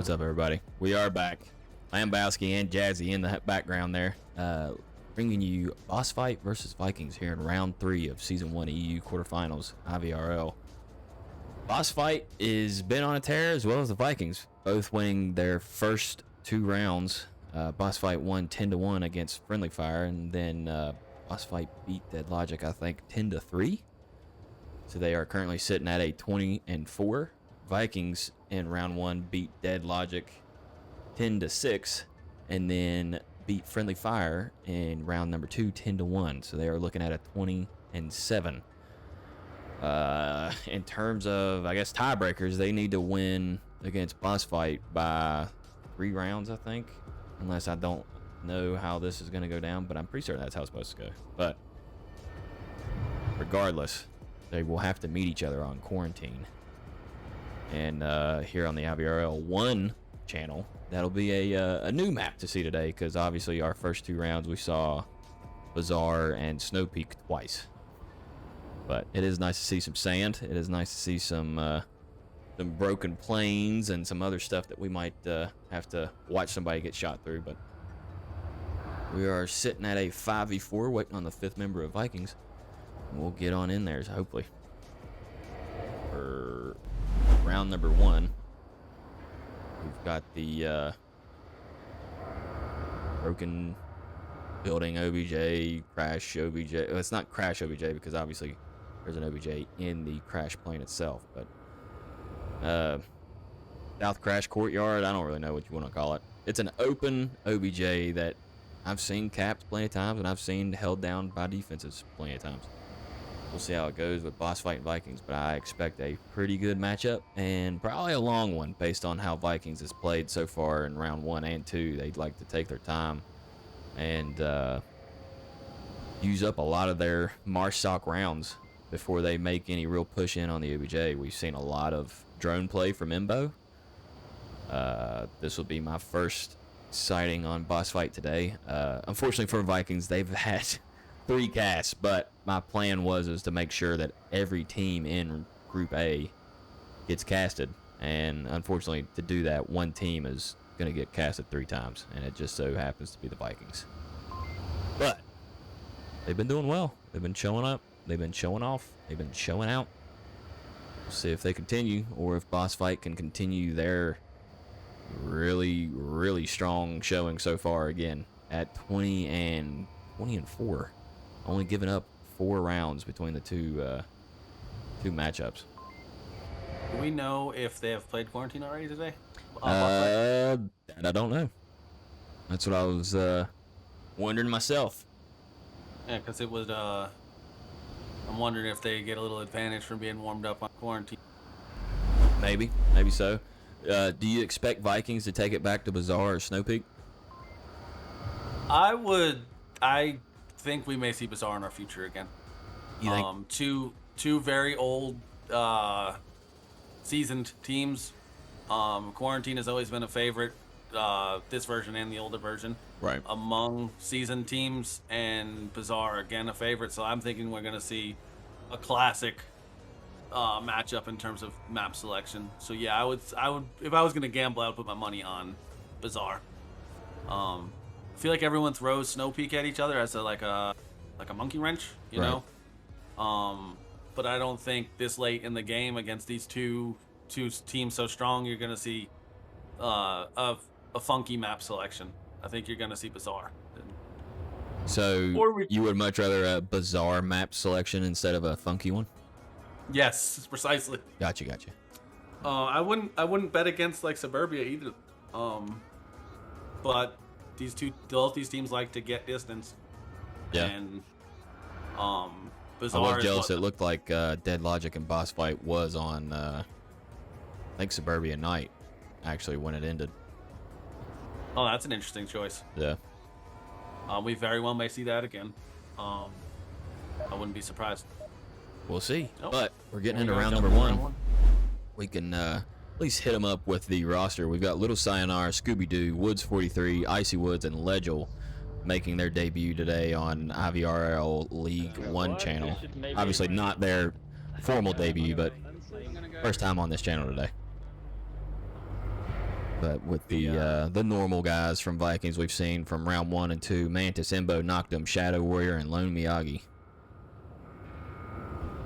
What's up, everybody? We are back. Lambowski and Jazzy in the background there, bringing you BossFight versus Vikings here in round 3 of Season 1 EU quarterfinals, IVRL. BossFight is been on a tear as well as the Vikings, both winning their first 2 rounds. BossFight won 10-1 against Friendly Fire, and then BossFight beat Dead Logic, I think, 10-3. So they are currently sitting at a 20-4. Vikings in round 1 beat Dead Logic 10-6, and then beat Friendly Fire in round number 2 10-1. So they are looking at a 20-7. In terms of, I guess, tiebreakers, they need to win against BossFight by 3 rounds, I think, unless I don't know how this is going to go down, but I'm pretty certain that's how it's supposed to go. But regardless, they will have to meet each other on quarantine. And here on the IVRL 1 channel, that'll be a new map to see today, because obviously our first 2 rounds we saw Bazaar and Snow Peak twice. But it is nice to see some sand. It is nice to see some broken planes and some other stuff that we might have to watch somebody get shot through. But we are sitting at a 5v4, waiting on the 5th member of Vikings. And we'll get on in there, hopefully. For round number 1, we've got the broken building OBJ, crash OBJ. Well, it's not crash OBJ because obviously there's an OBJ in the crash plane itself, but South Crash Courtyard, I don't really know what you want to call it. It's an open OBJ that I've seen capped plenty of times, and I've seen held down by defenses plenty of times. We'll see how it goes with BossFight and Vikings, but I expect a pretty good matchup and probably a long one based on how Vikings has played so far in round 1 and 2. They'd like to take their time and use up a lot of their Marsh Sock rounds before they make any real push in on the OBJ. We've seen a lot of drone play from Imbo. This will be my first sighting on BossFight today. Unfortunately for Vikings, they've had 3 casts, but my plan was to make sure that every team in Group A gets casted, and unfortunately to do that, one team is going to get casted 3 times, and it just so happens to be the Vikings. But they've been doing well. They've been showing up. They've been showing off. They've been showing out. We'll see if they continue, or if BossFight can continue their really, really strong showing so far again at 20-4. Only giving up 4 rounds between the two matchups. Do we know if they have played quarantine already today? I don't know. That's what I was wondering myself. Yeah, because it would. I'm wondering if they get a little advantage from being warmed up on quarantine. Maybe so. Do you expect Vikings to take it back to Bazaar or Snow Peak? I think we may see Bazaar in our future again. You think? Two very old, seasoned teams. Quarantine has always been a favorite. This version and the older version, right, among seasoned teams, and Bazaar again a favorite. So I'm thinking we're gonna see a classic matchup in terms of map selection. So yeah, I would if I was gonna gamble, I would put my money on Bazaar. I feel like everyone throws Snow Peak at each other as a monkey wrench, you know. But I don't think this late in the game against these two teams so strong, you're gonna see a funky map selection. I think you're gonna see Bazaar. So you would much rather a Bazaar map selection instead of a funky one? Yes, precisely. Gotcha. I wouldn't bet against like Suburbia either. But both these teams like to get distance. Yeah. And I Bazaar. was jealous. It looked like Dead Logic and BossFight was on I think Suburbia Night actually when it ended. Oh, that's an interesting choice. Yeah. We very well may see that again. I wouldn't be surprised. We'll see. Nope. But we're getting into round number 1. We can at least hit them up with the roster. We've got Little Sayonara, Scooby-Doo, Woods 43, Icy Woods, and Legel making their debut today on IVRL League 1 channel. Obviously not their formal debut, but first time on this channel today. But with the normal guys from Vikings we've seen from round 1 and 2, Mantis, Embo, Noctum, Shadow Warrior, and Lone Miyagi.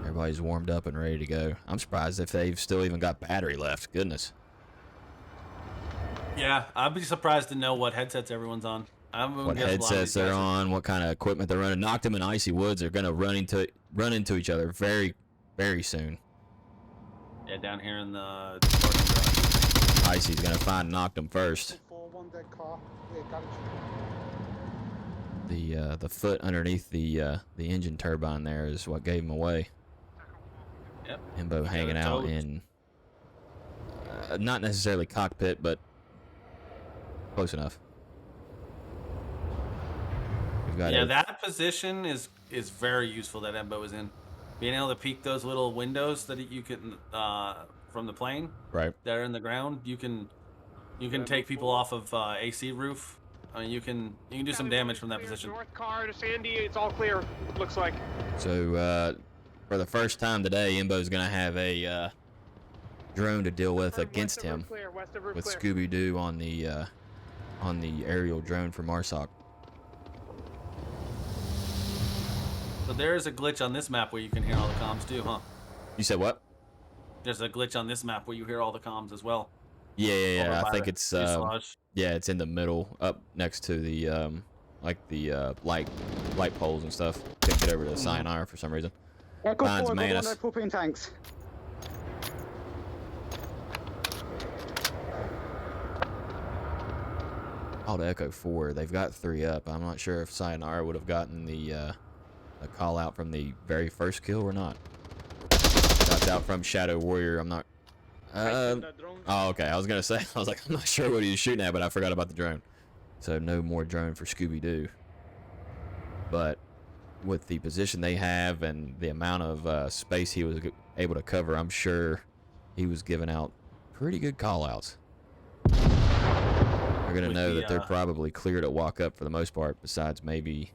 Everybody's warmed up and ready to go. I'm surprised if they've still even got battery left. Goodness. Yeah, I'd be surprised to know what headsets everyone's on. What headsets they're on, what kind of equipment they're running. Noctum and Icy Woods are going to run into each other very, very soon. Yeah, down here in the Icy's going to find Noctum first. The foot underneath the engine turbine there is what gave him away. Yep. Embo hanging out in not necessarily cockpit, but close enough. Yeah, that position is very useful that Embo is in. Being able to peek those little windows that you can from the plane, right? That are in the ground. You can take people off of AC roof. I mean, you can do some damage from that position. North car to Sandy, it's all clear. Looks like. So for the first time today, Embo's gonna have a drone to deal with against him with Scooby-Doo on the aerial drone for Marsoc. So there is a glitch on this map where you can hear all the comms too, huh? You said what? There's a glitch on this map where you hear all the comms as well. Yeah. I think it's it's in the middle, up next to the light poles and stuff. Can't get over to the Sayonara for some reason. Finds Manus. Tanks. Oh, the Echo 4. They've got 3 up. I'm not sure if Sayonara would have gotten the call out from the very first kill or not. That's out from Shadow Warrior. I'm not. Oh, okay. I was gonna say. I was like, I'm not sure what he was shooting at, but I forgot about the drone. So no more drone for Scooby-Doo. But with the position they have and the amount of space he was able to cover, I'm sure he was giving out pretty good call-outs. They're gonna know that they're probably clear to walk up for the most part, besides maybe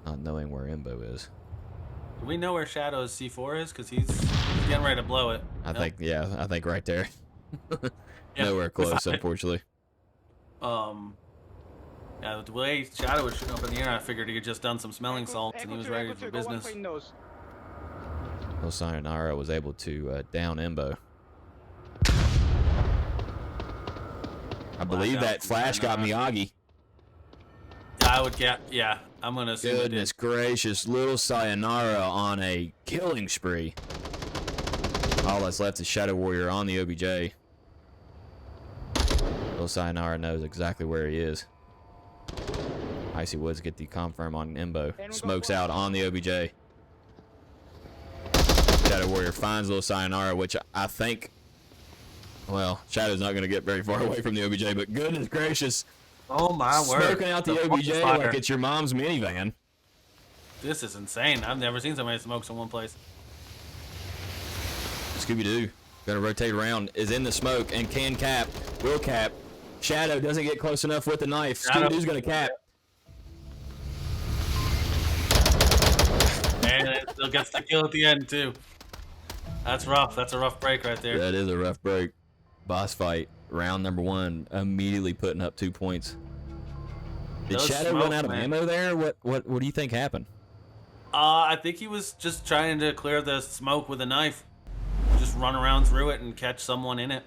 not knowing where Embo is. Do we know where Shadow's C4 is? Because he's getting ready to blow it. I think right there. Nowhere close, unfortunately. Yeah, the way Shadow was shooting up in the air, I figured he had just done some smelling salts and he was ready for business. Well, Sayonara was able to down Embo. I believe that flash got Miyagi. I would get, yeah, I'm going to assume Goodness gracious, little Sayonara on a killing spree. All that's left is Shadow Warrior on the OBJ. Little Sayonara knows exactly where he is. Icy Woods get the confirm on Embo. Smokes out on the OBJ. Shadow Warrior finds little Sayonara, which I think, well, Shadow's not going to get very far away from the OBJ, but goodness gracious. Oh my word. Smoking out the OBJ like it's your mom's minivan. This is insane. I've never seen somebody smoke in one place. Scooby-Doo, gonna rotate around, is in the smoke, and can cap, will cap. Shadow doesn't get close enough with the knife. Scooby-Doo's gonna cap. And it still gets the kill at the end, too. That's rough. That's a rough break right there. That is a rough break. Boss fight, round number 1, immediately putting up 2 points. Did Shadow run out of ammo there? What do you think happened? I think he was just trying to clear the smoke with a knife. Just run around through it and catch someone in it.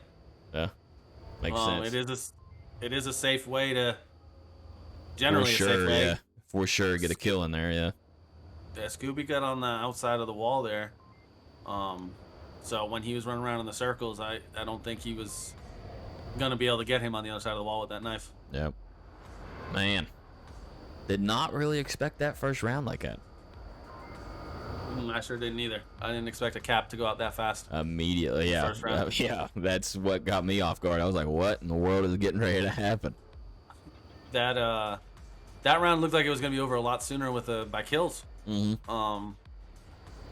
Yeah, makes sense. It is a safe way to. Generally, for sure, a safe way. Yeah, for sure, get a kill in there. Yeah. Yeah, Scooby got on the outside of the wall there. So when he was running around in the circles, I don't think he was gonna be able to get him on the other side of the wall with that knife. Yep. Man, did not really expect that first round like that. I sure didn't either. I didn't expect a cap to go out that fast. Immediately, yeah. First round. Yeah, that's what got me off guard. I was like, what in the world is getting ready to happen? That round looked like it was going to be over a lot sooner by kills. Mm-hmm.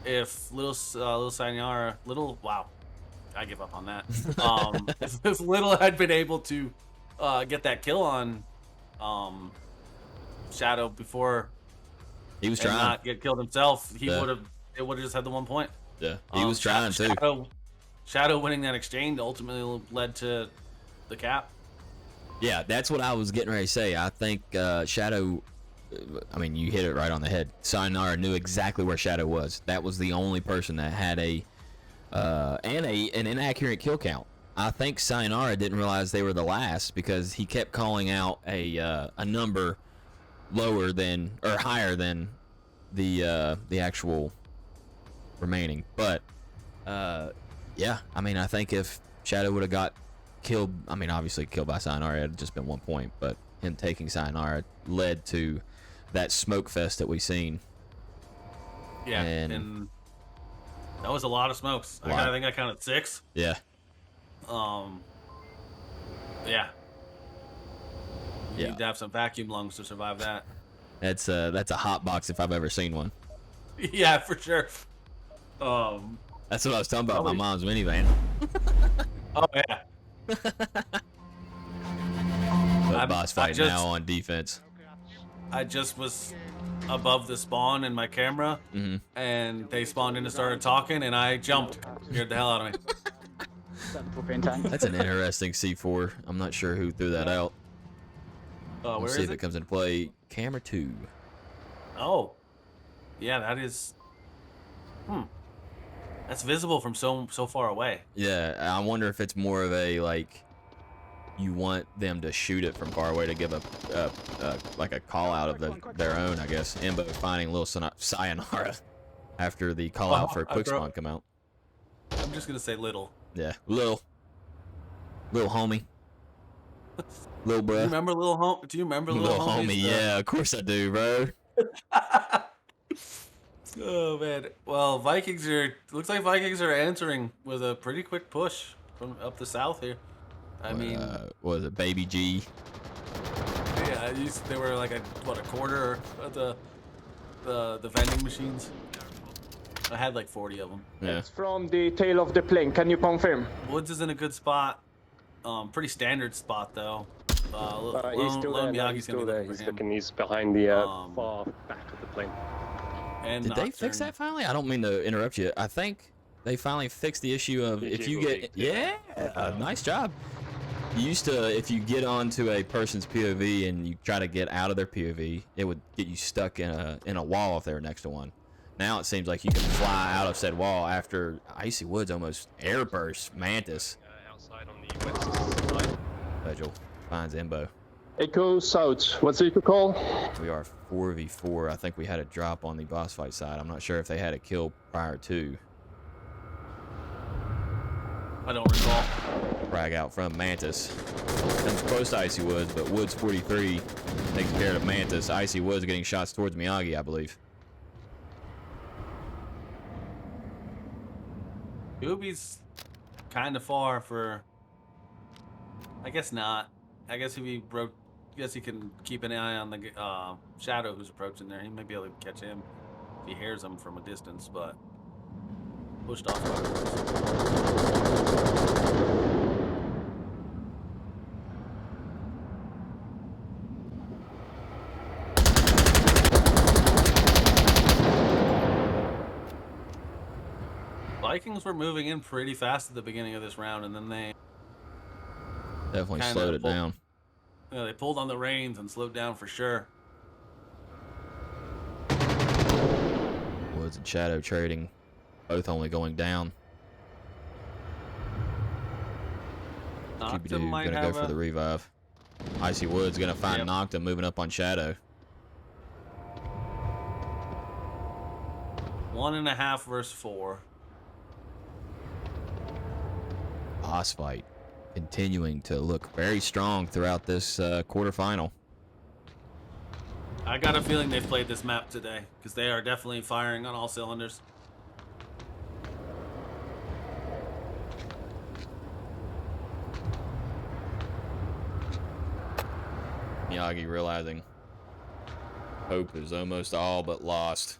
If little Sayonara, wow, I give up on that. If Little had been able to get that kill on Shadow before he was trying not get killed himself, it would have just had the 1 point. Yeah, he was trying too. Shadow winning that exchange ultimately led to the cap. Yeah, that's what I was getting ready to say. I think Shadow. I mean, you hit it right on the head. Sayonara knew exactly where Shadow was. That was the only person that had an inaccurate kill count. I think Sayonara didn't realize they were the last because he kept calling out a number lower than or higher than the actual remaining. But yeah, I mean, I think if Shadow would have got killed, I mean, obviously killed by Sayonara, it had just been 1 point, but him taking Sayonara led to that smoke fest that we seen. Yeah, and that was a lot of smokes. I think I counted 6. Yeah. Yeah. You Yeah. need to have some vacuum lungs to survive that. That's a hot box if I've ever seen one. Yeah, for sure. That's what I was talking about. My mom's minivan. Oh yeah. But boss fight now on defense. I just was above the spawn in my camera, and they spawned in and started talking, and I jumped. Scared the hell out of me. That's an interesting C4. I'm not sure who threw that out. We'll see if it comes into play. Camera 2. Oh, yeah, that is. That's visible from so far away. Yeah, I wonder if it's more of a like you want them to shoot it from far away to give like a call out of their own, I guess. Embo finding little Sayonara after the call out for a quick spawn come out. I'm just gonna say little. Yeah, little homie. Little bruh. Do you remember little homie? Do you remember little homie? Yeah, of course I do, bro. Oh man. Well, looks like Vikings are answering with a pretty quick push from up the south here. I mean, what was it, Baby G? Yeah, they were like a quarter of the vending machines. I had like 40 of them. Yeah. It's from the tail of the plane. Can you confirm? Woods is in a good spot. Pretty standard spot though. He's still there. Miyagi's gonna be looking for He's him. looking. He's behind the far back of the plane. And Did they fix that finally? I don't mean to interrupt you. I think they finally fixed the issue of if you get nice job. You used to, if you get onto a person's POV and you try to get out of their POV, it would get you stuck in a wall if they were next to one. Now it seems like you can fly out of said wall after Icy Woods almost airburst Mantis. Outside on the west side. Vigil finds Embo. Echo South. What's the echo call? We are 4v4. I think we had a drop on the boss fight side. I'm not sure if they had a kill prior to. I don't recall. Frag out from Mantis. Comes close to Icy Woods, but Woods 43 takes care of Mantis. Icy Woods getting shots towards Miyagi, I believe. Ubi's kind of far for. I guess not. I guess if he broke. I guess he can keep an eye on the Shadow who's approaching there. He may be able to catch him if he hears him from a distance, but pushed off. Vikings were moving in pretty fast at the beginning of this round, and then they Definitely slowed it down. Yeah, they pulled on the reins and slowed down for sure. Woods and Shadow trading, both only going down. Noctum might gonna have go for the revive. Icy Woods gonna find Noctum moving up on Shadow. 1.5 versus 4. Boss fight continuing to look very strong throughout this quarterfinal. I got a feeling they've played this map today because they are definitely firing on all cylinders. Miyagi realizing hope is almost all but lost.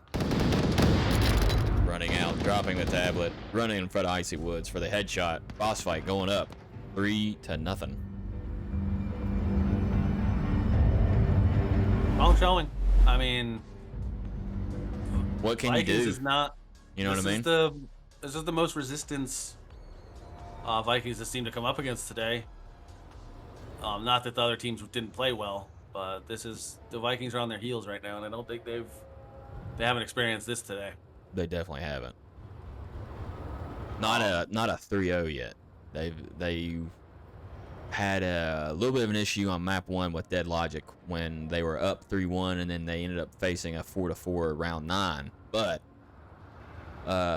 Running out, dropping the tablet, running in front of Icy Woods for the headshot. Boss fight going up 3-0. Wrong showing. I mean, what can Vikings you do? Is not, you know what I mean? This is the most resistance Vikings have seemed to come up against today. Not that the other teams didn't play well, but the Vikings are on their heels right now, and I don't think they haven't experienced this today. They definitely haven't. Not a 3-0 yet. They had a little bit of an issue on map 1 with Dead Logic when they were up 3-1, and then they ended up facing a 4-4 round 9. But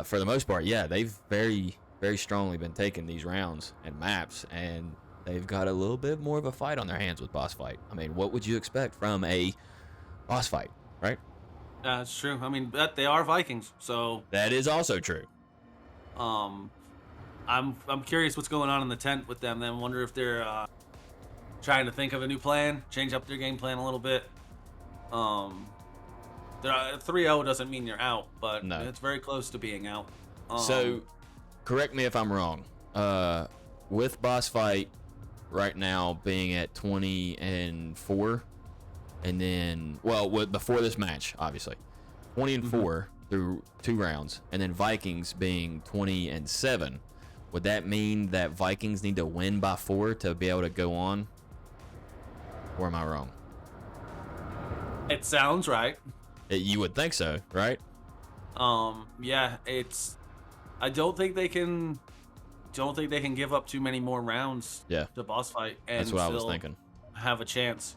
for the most part, yeah, they've very, very strongly been taking these rounds and maps, and they've got a little bit more of a fight on their hands with BossFight. I mean, what would you expect from a BossFight, right? That's true. I mean, but they are Vikings, so That is also true. I'm curious what's going on in the tent with them. Then wonder if they're trying to think of a new plan, change up their game plan a little bit. 3-0 doesn't mean you're out, but No. it's very close to being out. So, correct me if I'm wrong. With BossFight right now being at 20-4, and then before this match, obviously 20-4 through 2 rounds, and then Vikings being 20-7. Would that mean that Vikings need to win by 4 to be able to go on? Or am I wrong? It sounds right. You would think so, right? Yeah, I don't think they can give up too many more rounds Yeah. to BossFight and That's what I was still thinking. have a chance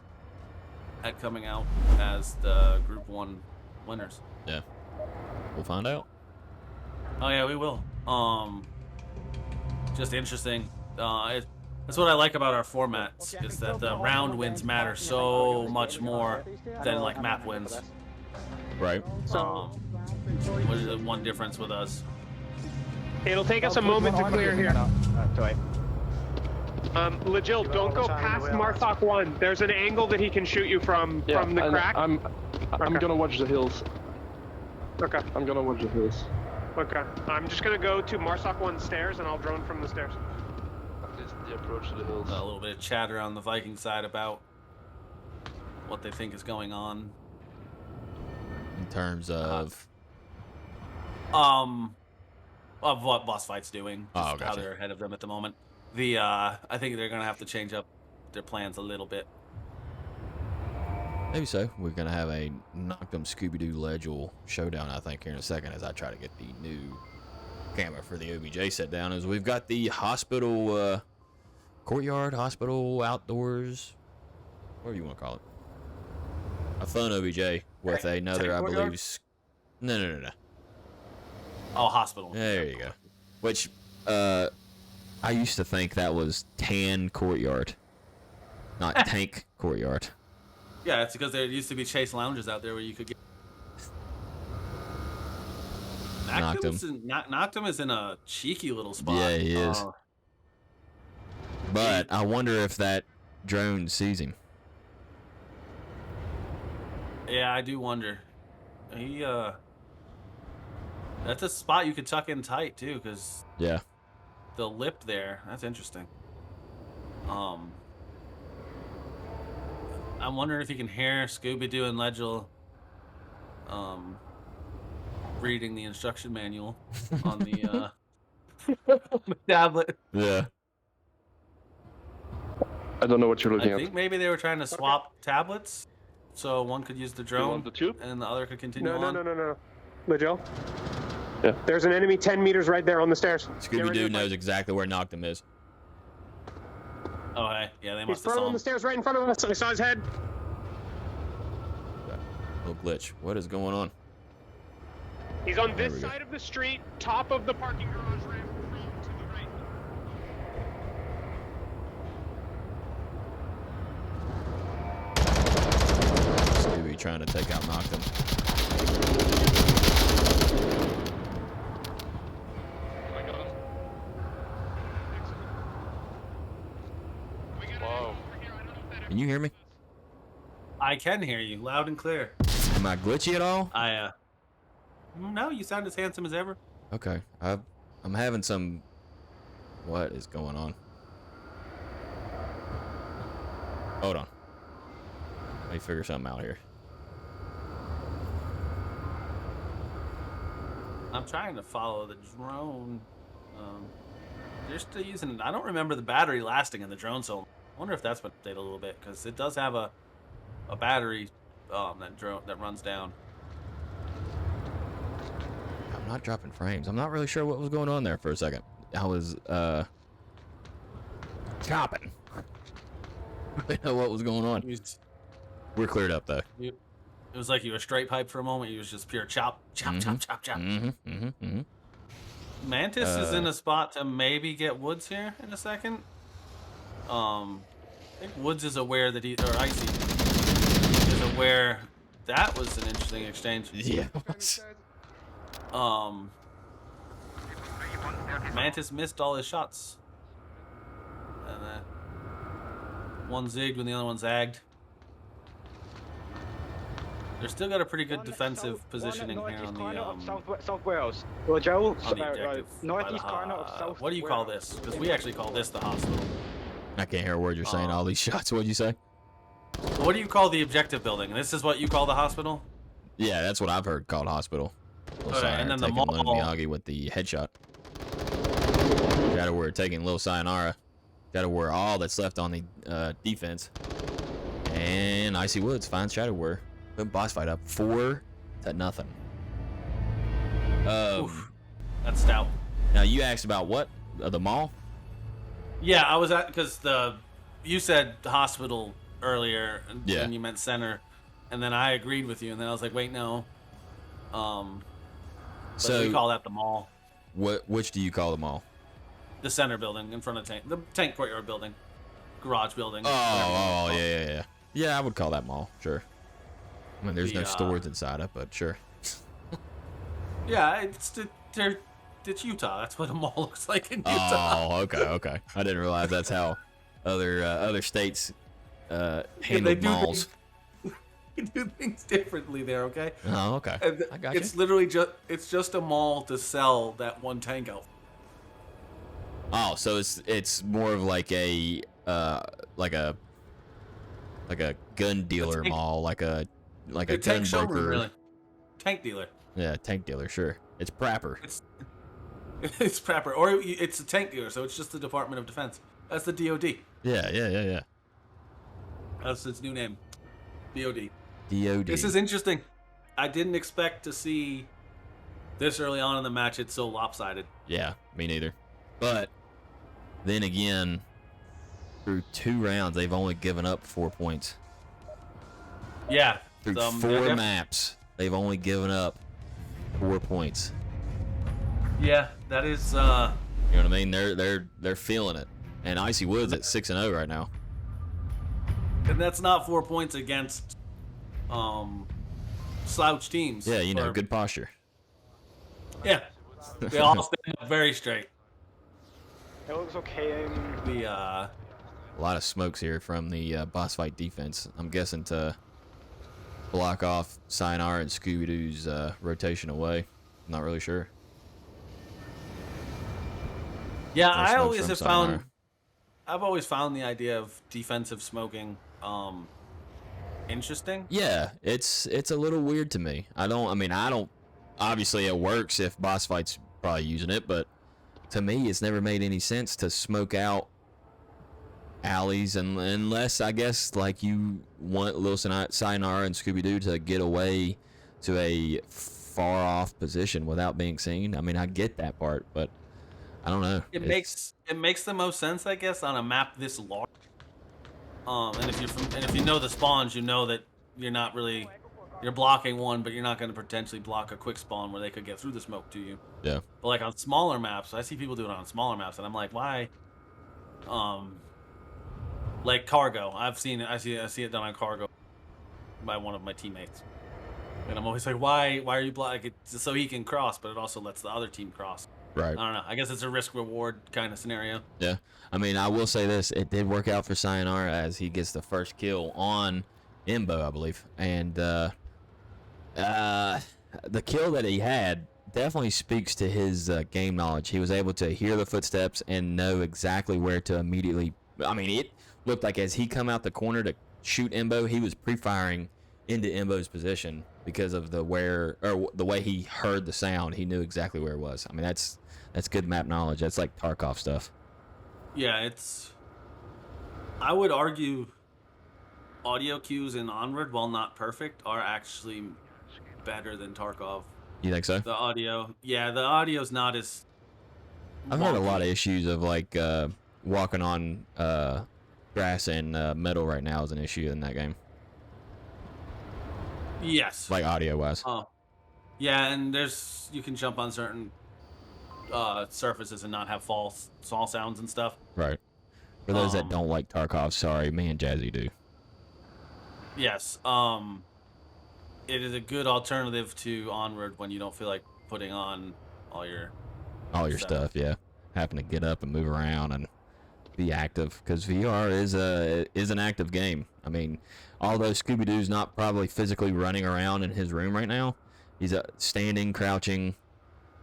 at coming out as the Group 1 winners. Yeah. We'll find out. Oh yeah, we will. Just interesting. That's what I like about our formats, is that the round wins matter so much more than like map wins. Right. What is the one difference with us? It'll take us a moment to clear here. Legil, don't go past Marthok 1. There's an angle that he can shoot you from the crack. I'm Okay. gonna watch the hills. Okay. I'm gonna watch the hills. Okay. I'm just gonna go to Marthok 1 stairs and I'll drone from the stairs. The approach to the hills. A little bit of chatter on the Viking side about what they think is going on. In terms of what BossFight's doing. Oh, How gotcha. they're ahead of them at the moment. I think they're gonna have to change up their plans a little bit. maybe so. We're gonna have a Knock'em Scooby-Doo Legend showdown, I think, here in a second, as I try to get the new camera for the OBJ set down. As we've got the hospital courtyard, hospital outdoors, whatever you want to call it. A fun OBJ with another, I courtyard? believe. No. Oh, hospital. There you go. Which I used to think that was Tan Courtyard, not Tank Courtyard. Yeah, it's because there used to be chase lounges out there where you could get. Knock'em is in a cheeky little spot. Yeah, he is. But I wonder if that drone sees him. Yeah, I do wonder. That's a spot you could tuck in tight too, because Yeah. the lip there. That's interesting. I'm wondering if you can hear Scooby-Doo and Legil reading the instruction manual on the, on the tablet. Yeah. I don't know what you're I looking think at. maybe they were trying to swap tablets, so one could use the drone want the tube? and the other could continue No. on. Legil? Yeah. There's an enemy 10 meters right there on the stairs. Get ready Scooby-Doo to knows fight. exactly where Knock'em is. Oh, hey, yeah, they He's must have prone saw on the him. stairs right in front of us. I saw his head. Little glitch. What is going on? He's on There this we go. side of the street, top of the parking garage ramp, to the right. Scooby trying to take out Knock'em. Wow. Can you hear me? I can hear you loud and clear. Am I glitchy at all? No, you sound as handsome as ever. Okay. I'm having some... What is going on? Hold on. Let me figure something out here. I'm trying to follow the drone. They're still using it. I don't remember the battery lasting in the drone so long. I wonder if that's been updated a little bit, because it does have a battery that runs down. I'm not dropping frames. I'm not really sure what was going on there for a second. I was chopping. I didn't know what was going on. We're cleared up though. It was like you were straight pipe for a moment. You was just pure chop, chop, chop, chop, chop. Mantis is in a spot to maybe get Woods here in a second. I think Woods is aware that or Icy is aware. That was an interesting exchange. Yeah. Mantis missed all his shots. And one zigged when the other one zagged. They're still got a pretty good defensive positioning here on the South Wales. Well, Joe, on the objective. What do you call this? Because we actually call this the hospital. I can't hear a word you're saying. All these shots. What'd you say? What do you call the objective building? This is what you call the hospital? Yeah, that's what I've heard called hospital. And then the taking mall. Lone Miyagi with the headshot. Shadowware taking Lil Sayonara. Shadowware all that's left on the defense. And Icy Woods finds Shadowware. Good boss fight up 4-0. Oof, that's stout. Now you asked about what? The mall? Yeah, I was at because you said hospital earlier, and you meant center, and then I agreed with you, and then I was like, wait, no. So we call that the mall. Which do you call the mall? The center building in front of the tank courtyard building, garage building. Yeah. Yeah, I would call that mall. Sure. I mean, there's no stores inside it, but sure. Yeah, it's Utah. That's what a mall looks like in Utah. Oh, okay. I didn't realize that's how other states handle malls. They do things differently there, okay? Oh, okay. I got It's literally just a mall to sell that one tank out. Oh, so it's more of like a gun dealer mall, like a gun tank showroom, broker. really. Tank dealer. Yeah, tank dealer, sure. It's Prapper. It's Prapper, or it's a tank dealer, so it's just the Department of Defense. That's the DoD. Yeah. That's its new name, DoD. DoD. This is interesting. I didn't expect to see this early on in the match. It's so lopsided. Yeah, me neither. But then again, through 2 rounds, they've only given up 4 points. Yeah. Through 4 maps, they've only given up 4 points. Yeah, that is. You know what I mean? They're feeling it. And Icy Woods at 6-0 right now. And that's not 4 points against slouch teams. Yeah, good posture. Yeah, they all stand up very straight. It looks okay. A lot of smokes here from the boss fight defense. I'm guessing to block off Sayonara and Scooby-Doo's rotation away. I'm not really sure. Yeah, I've always found the idea of defensive smoking interesting. Yeah, it's a little weird to me. I don't obviously it works if boss fight's probably using it, but to me it's never made any sense to smoke out alleys unless I guess like you want Lil Sayonara and Scooby-Doo to get away to a far off position without being seen. I mean, I get that part, but I don't know. It makes the most sense, I guess, on a map this large. And if you know the spawns, you know that you're blocking one, but you're not going to potentially block a quick spawn where they could get through the smoke to you. Yeah. But like on smaller maps, I see people do it on smaller maps, and I'm like, why? Like cargo, I see it done on cargo by one of my teammates, and I'm always like, why are you blocking it? So he can cross, but it also lets the other team cross. Right. I don't know. I guess it's a risk-reward kind of scenario. Yeah. I mean, I will say this. It did work out for Sayonara as he gets the first kill on Imbo, I believe. And the kill that he had definitely speaks to his game knowledge. He was able to hear the footsteps and know exactly where to immediately... I mean, it looked like as he come out the corner to shoot Imbo, he was pre-firing into Imbo's position because of the way he heard the sound. He knew exactly where it was. I mean, that's good map knowledge. That's like Tarkov stuff. Yeah, it's I would argue audio cues in Onward, while not perfect, are actually better than Tarkov. You think so? The audio, yeah, the audio's not as. I've heard a lot of wonky. issues of like walking on grass and metal right now is an issue in that game, Yes. like audio wise. Oh. Yeah, and you can jump on certain surfaces and not have false sounds and stuff. Right. For those that Um, don't like Tarkov, sorry, me and Jazzy do. Yes. It is a good alternative to Onward when you don't feel like putting on all your Stuff, yeah. Having to get up and move around and be active, because VR is an active game. I mean, although Scooby Doo's not probably physically running around in his room right now, he's standing, crouching,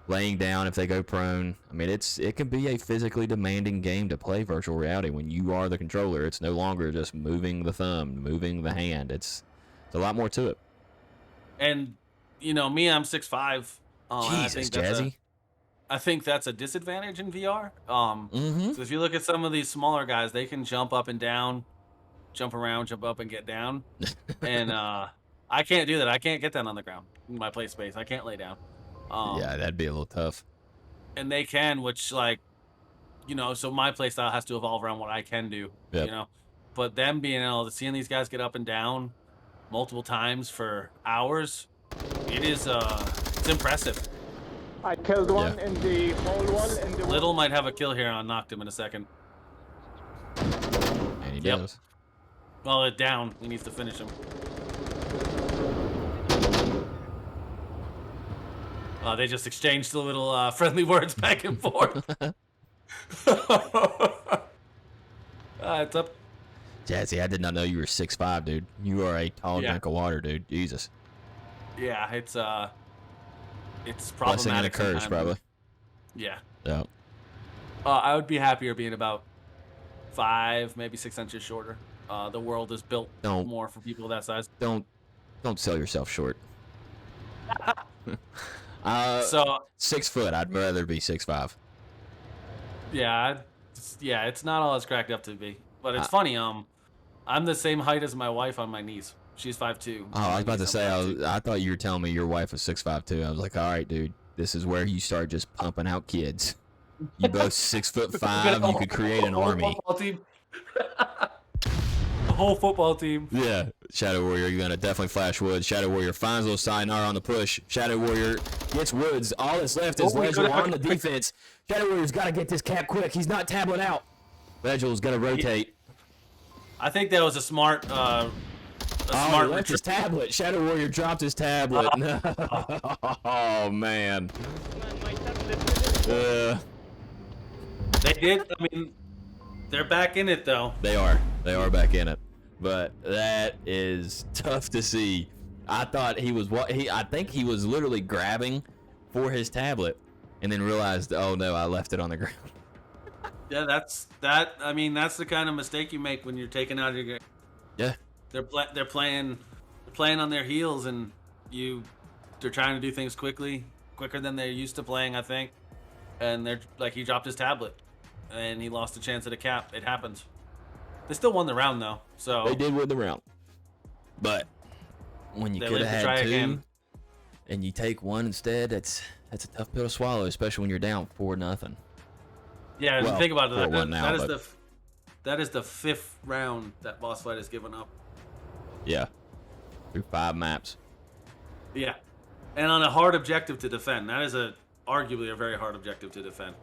laying down if they go prone. I mean, it can be a physically demanding game to play virtual reality when you are the controller. It's no longer just moving the thumb, moving the hand. It's a lot more to it. And me, I'm 6'5". Jesus, Jazzy. I think that's a disadvantage in VR. Mm-hmm. So if you look at some of these smaller guys, they can jump up and down, jump around, jump up and get down, and I can't do that. I can't get down on the ground in my play space. I can't lay down. Yeah, that'd be a little tough. And they can, which so my play style has to evolve around what I can do. Yep. But them being able to seeing these guys get up and down multiple times for hours, it's impressive. I killed one in the whole wall. Little might have a kill here on knocked him in a second. And he Yep. does. Well, down. He needs to finish him. They just exchanged the little friendly words back and forth. It's up. Jazzy, I did not know you were 6'5", dude. You are a tall drink of water, dude. Jesus. Yeah, it's problematic. Blessing and a curse, sometimes. probably. Yeah. Yeah. I would be happier being about 5, maybe 6 inches shorter. The world is built more for people that size. Don't sell yourself short. So 6 foot. I'd rather be 6'5". yeah, it's not all it's cracked up to be. But it's funny. I'm the same height as my wife on my knees. She's 5'2". Oh, I was about to say. I thought you were telling me your wife was 6'5" too. I was like, all right, dude. This is where you start just pumping out kids. You both 6'5". You could create an army. A whole football team. Yeah. Shadow Warrior, you're gonna definitely flash Woods. Shadow Warrior finds little Sayonara on the push. Shadow Warrior gets Woods. All that's left is Legil on the defense. Shadow Warrior's got to get this cap quick. He's not tablet out. Legil's gonna rotate. I think that was a smart. He left his tablet. Shadow Warrior dropped his tablet. Oh man. They did. I mean, they're back in it though. They are. They are back in it. But that is tough to see. I thought he was I think he was literally grabbing for his tablet and then realized, oh no, I left it on the ground. Yeah, that's the kind of mistake you make when you're taking out your game. Yeah. They're playing on their heels, and they're trying to do things quicker than they're used to playing, I think. And they're like, he dropped his tablet, and he lost a chance at a cap. It happens. They still won the round though, so They did win the round. But when you could have had two, again. and you take one instead, that's a tough pill to swallow, especially when you're down 4-0. Yeah, and think about it. 4-1 now, that is the 5th round that BossFight has given up. Yeah. Through 5 maps. Yeah, and on a hard objective to defend. That is arguably a very hard objective to defend.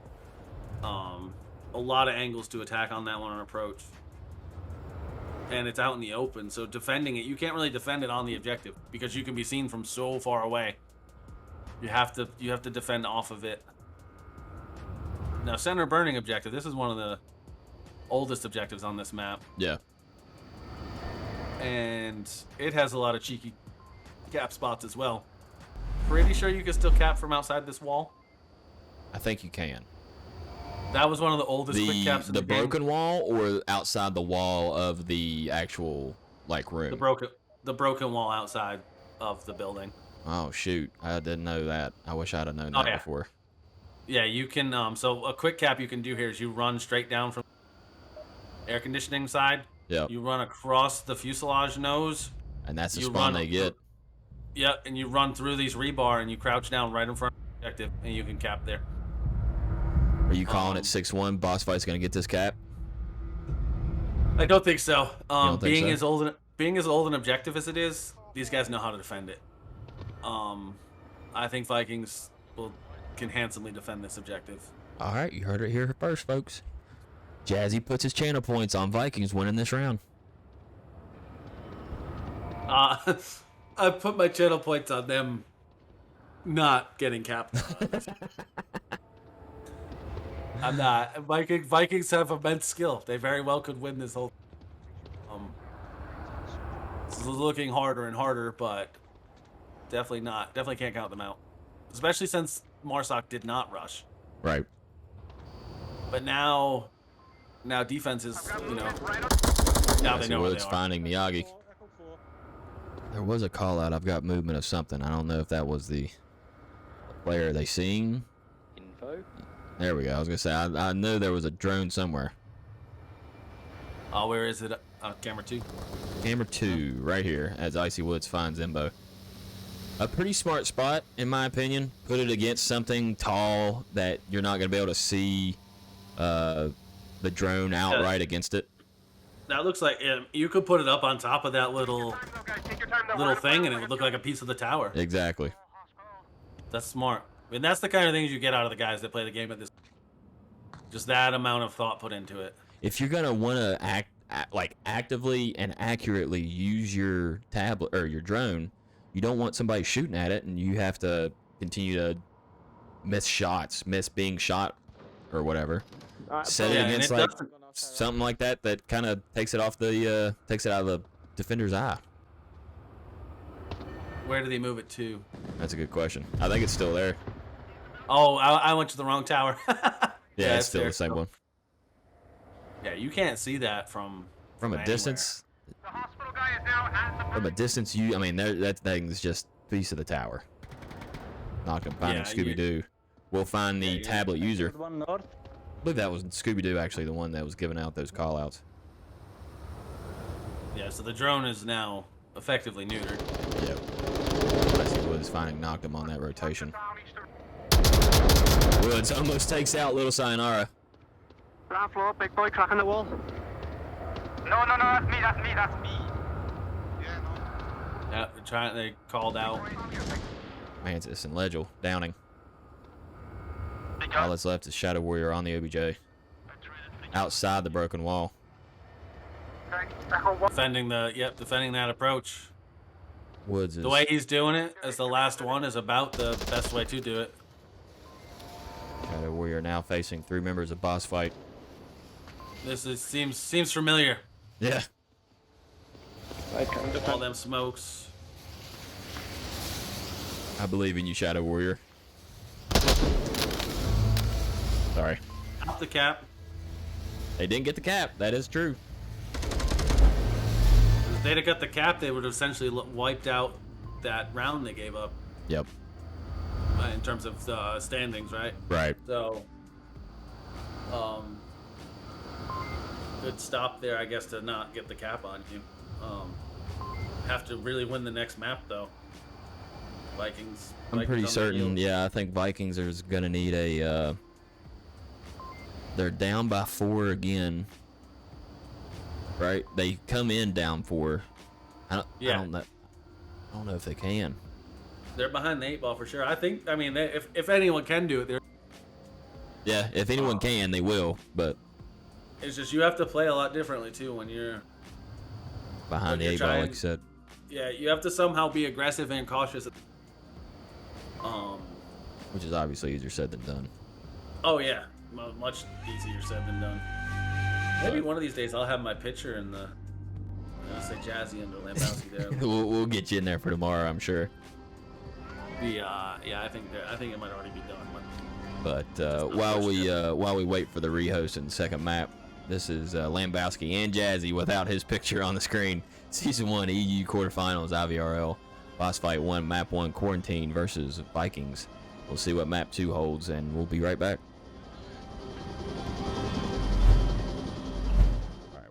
A lot of angles to attack on that one on approach, and it's out in the open. So defending it, you can't really defend it on the objective because you can be seen from so far away. You have to defend off of it. Now, center burning objective. This is one of the oldest objectives on this map. Yeah. And it has a lot of cheeky cap spots as well. Pretty sure you can still cap from outside this wall. I think you can. That was one of the oldest quick caps in the game. The broken wall or outside the wall of the actual room? The broken wall outside of the building. Oh shoot. I didn't know that. I wish I'd have known that before. Yeah, you can so a quick cap you can do here is you run straight down from air conditioning side. Yep. You run across the fuselage nose. And that's the You spawn run they get. Yep, and you run through these rebar and you crouch down right in front of the objective and you can cap there. Are you calling it 6-1? Boss Fight's gonna get this cap? I don't think so. Don't think Being so? as old an objective as it is, these guys know how to defend it. I think Vikings can handsomely defend this objective. All right, you heard it here first, folks. Jazzy puts his channel points on Vikings winning this round. I put my channel points on them not getting capped. I'm not. Vikings have immense skill. They very well could win this whole. It's looking harder and harder, but definitely not. Definitely can't count them out, especially since Marsoc did not rush. Right. But now defense is, you know, now they know where they Woods are. finding Miyagi. There was a call out. I've got movement of something. I don't know if that was the player they seen. Info. There we go. I was gonna say I knew there was a drone somewhere. Oh, where is it? Camera 2. Camera 2, right here, as Icy Woods finds Imbo. A pretty smart spot, in my opinion. Put it against something tall that you're not gonna be able to see the drone outright against it. That looks like you could put it up on top of that little thing, and it would look like a piece of the tower. Exactly. That's smart. I mean, that's the kind of things you get out of the guys that play the game at this. Just that amount of thought put into it. If you're gonna want to actively and accurately use your tablet or your drone, you don't want somebody shooting at it, and you have to continue to miss shots, miss being shot, or whatever. Set it against like something like that kind of takes it off the takes it out of the defender's eye. Where do they move it to? That's a good question. I think it's still there. Oh, I went to the wrong tower. Yeah, it's still the same one. Yeah, you can't see that from a anywhere. distance. The hospital guy is now at the From a distance, that thing's just a piece of the tower. Knocked him finding Scooby-Doo. We'll find the tablet user. One north. I believe that was Scooby-Doo, actually, the one that was giving out those call-outs. Yeah, so the drone is now effectively neutered. Yep. Icy Woods finding knocked him on that rotation. Woods almost takes out Little Sayonara. Ground floor, big boy cracking the wall. No, that's me. Yeah, they called out. Mantis and Legel downing. All that's left is Shadow Warrior on the OBJ. Outside the broken wall. Defending that approach. Woods is... The way he's doing it as the last one is about the best way to do it. Shadow Warrior now facing 3 members of Boss Fight. Seems familiar. Yeah. I can All them smokes. I believe in you, Shadow Warrior. Sorry. Out the cap. They didn't get the cap. That is true. If they'd have got the cap, they would have essentially wiped out that round they gave up. Yep. In terms of standings, right? Right. So, good stop there, I guess, to not get the cap on you. Have to really win the next map, though. Vikings. I'm pretty on the certain. heels. Yeah, I think Vikings are going to need a... they're down by 4 again. Right? They come in down 4. I don't know if they can. They're behind the 8 ball for sure. I mean, if anyone can do it, they're... Yeah, if anyone can, they will, but... It's just you have to play a lot differently, too, when you're... Behind the 8 ball, like you said. Yeah, you have to somehow be aggressive and cautious. Which is obviously easier said than done. Oh, yeah. Much easier said than done. Maybe one of these days I'll have my picture in the... say Jazzy under Lambowski there. we'll get you in there for tomorrow, I'm sure. Yeah, I think it might already be done. But while we wait for the rehost in the second map, this is Lambowski and Jazzy without his picture on the screen. Season 1 EU quarterfinals, IVRL. Boss Fight 1, Map 1, Quarantine versus Vikings. We'll see what Map 2 holds, and we'll be right back. All right,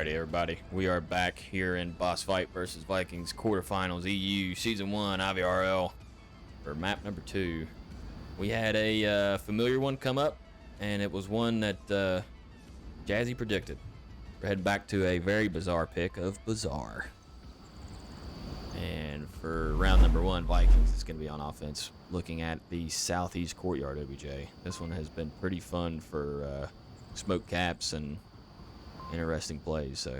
Alrighty, everybody. We are back here in BossFight versus Vikings quarterfinals EU Season 1 IVRL for map number 2. We had a familiar one come up, and it was one that Jazzy predicted. We're heading back to a very bizarre pick of Bazaar. And for round number 1, Vikings is going to be on offense, looking at the southeast courtyard OBJ. This one has been pretty fun for smoke caps and interesting plays, so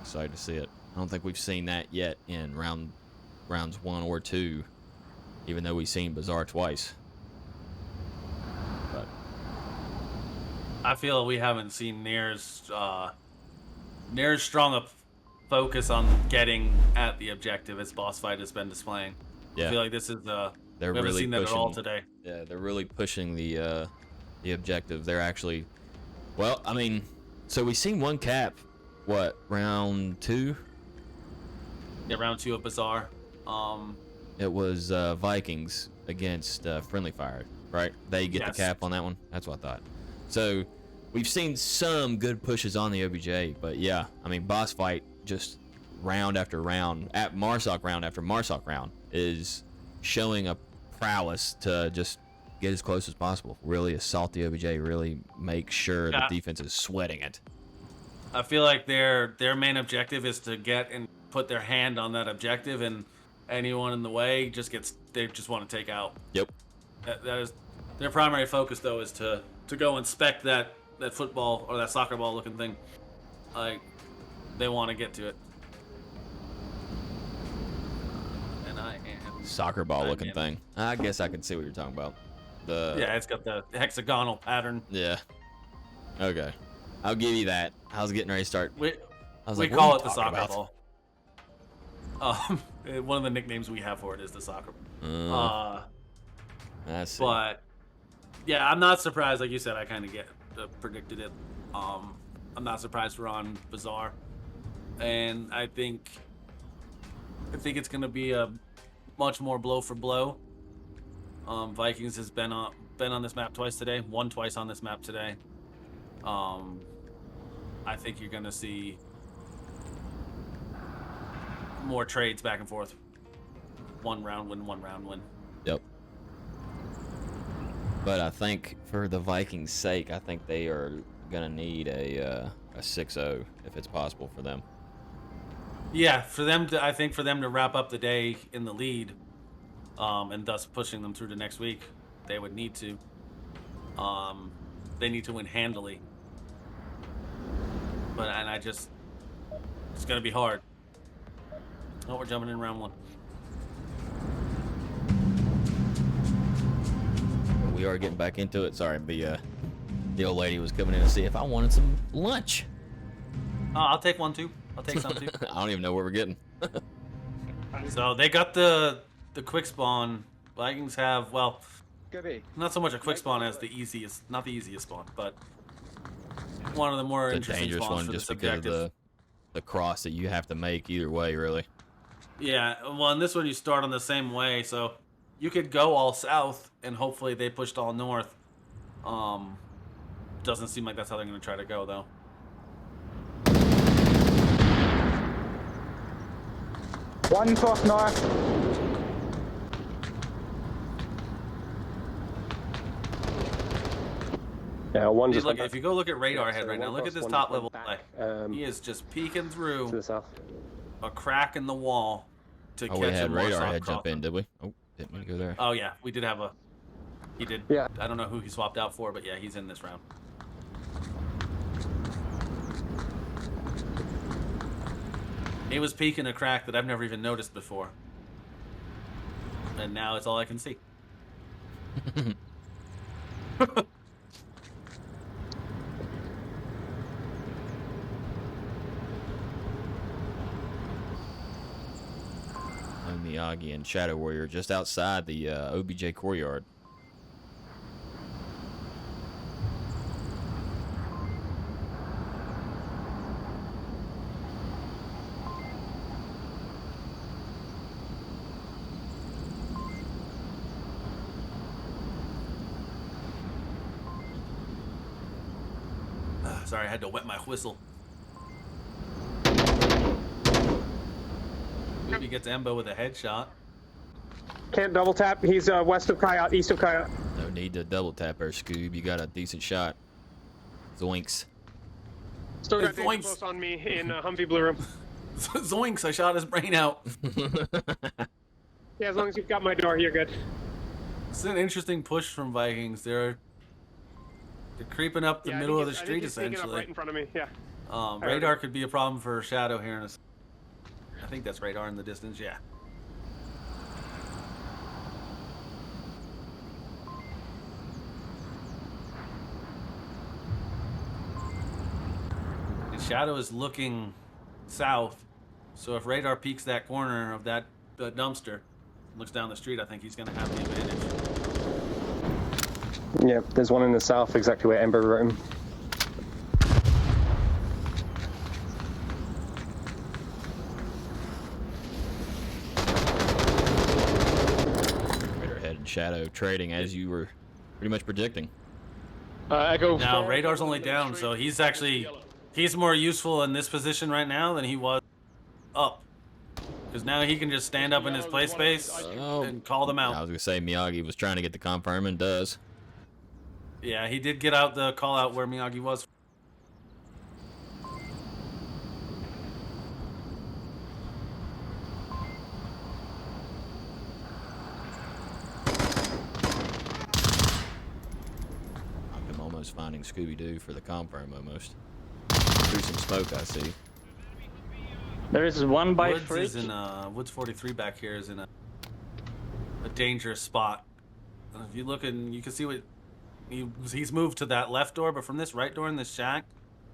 excited to see it. I don't think we've seen that yet in rounds 1 or 2, even though we've seen Bazaar twice. But I feel we haven't seen near as strong a focus on getting at the objective as BossFight has been displaying. yeah, I feel like this is we haven't really seen that pushing, at all today. Yeah, they're really pushing the objective. They're actually, well, I mean, so we've seen one cap, what, round 2? Yeah, round 2 of Bazaar. It was Vikings against Friendly Fire, right? They get Yes. the cap on that one. That's what I thought. So we've seen some good pushes on the OBJ, but yeah, I mean, BossFight just round after round, at Marsoc round after Marsoc round, is showing a prowess to just get as close as possible. Really assault the OBJ. Really make sure the defense is sweating it. I feel like their main objective is to get and put their hand on that objective, and anyone in the way they just want to take out. Yep. That is their primary focus, though, is to go inspect that football or that soccer ball looking thing. Like, they want to get to it. And I am Soccer ball looking thing. I guess I can see what you're talking about. Yeah, it's got the hexagonal pattern. Yeah. Okay. I'll give you that. I was getting ready to start. We what call are it you the talking soccer about? ball. One of the nicknames we have for it is the soccer. I see. But yeah, I'm not surprised. Like you said, I kind of predicted it. I'm not surprised we're on Bazaar, and I think it's gonna be a much more blow for blow. Vikings has been on this map twice today. Won twice on this map today. I think you're gonna see more trades back and forth. One round win. Yep. But I think for the Vikings' sake, I think they are gonna need a 6-0 if it's possible for them. Yeah, I think for them to wrap up the day in the lead, and thus pushing them through to next week, they would need to. They need to win handily. It's gonna be hard. Oh, we're jumping in round 1. We are getting back into it. Sorry, the old lady was coming in to see if I wanted some lunch. I'll take one too. I'll take some too. I don't even know where we're getting. So they got the quick spawn. Vikings have, well, Could be. not so much a quick spawn as not the easiest spawn, but one of the more The interesting dangerous spawns one for just this because objective. of the cross that you have to make either way, really. Yeah, well, in this one you start on the same way, so you could go all south and hopefully they pushed all north. Doesn't seem like that's how they're going to try to go, though. One cross north. Yeah, one just Look, went if you go look at radar Yeah, head so right now, one look at cross, this one top went level play. back, He is just peeking to the through south. a crack in the wall to Oh, catch we a had radar Marsoc head jump crossing. in, did we? Oh, didn't mean to go there. Oh yeah, we did have he did. Yeah. I don't know who he swapped out for, but yeah, he's in this round. He was peeking a crack that I've never even noticed before. And now it's all I can see. I'm Miyagi and Shadow Warrior just outside the OBJ courtyard. Sorry, I had to wet my whistle. Scooby gets Embo with a headshot. Can't double tap. He's west of Coyote, east of Coyote. No need to double tap her, Scoob. You got a decent shot. Zoinks. Still got Hey, danger Zoinks. close on me in Humvee Blue Room. Zoinks! I shot his brain out. Yeah, as long as you've got my door, you're good. It's an interesting push from Vikings. They're creeping up the Yeah, middle of the I think street he's sneaking up essentially. right in front of me. Yeah. Radar could be a problem for Shadow here in a. I think that's radar in the distance. Yeah. And Shadow is looking south, so if radar peeks that corner of that dumpster, looks down the street, I think he's going to have the advantage. Yep, there's one in the south, exactly where Ember wrote him. Radar and Shadow trading as you were pretty much predicting. I go. Now far, radar's I go only down the down, street. so he's more useful in this position right now than he was up. Because now he can just stand up in his play space and call them I out. was gonna say Miyagi was trying to get the confirm and does. Yeah, he did get out the call out where Miyagi was. I'm almost finding Scooby-Doo for the confirm almost. Through some smoke I see. There is one by Woods fridge. is in Woods 43 back here is in a dangerous spot. If you look and you can see what he's moved to that left door, but from this right door in this shack,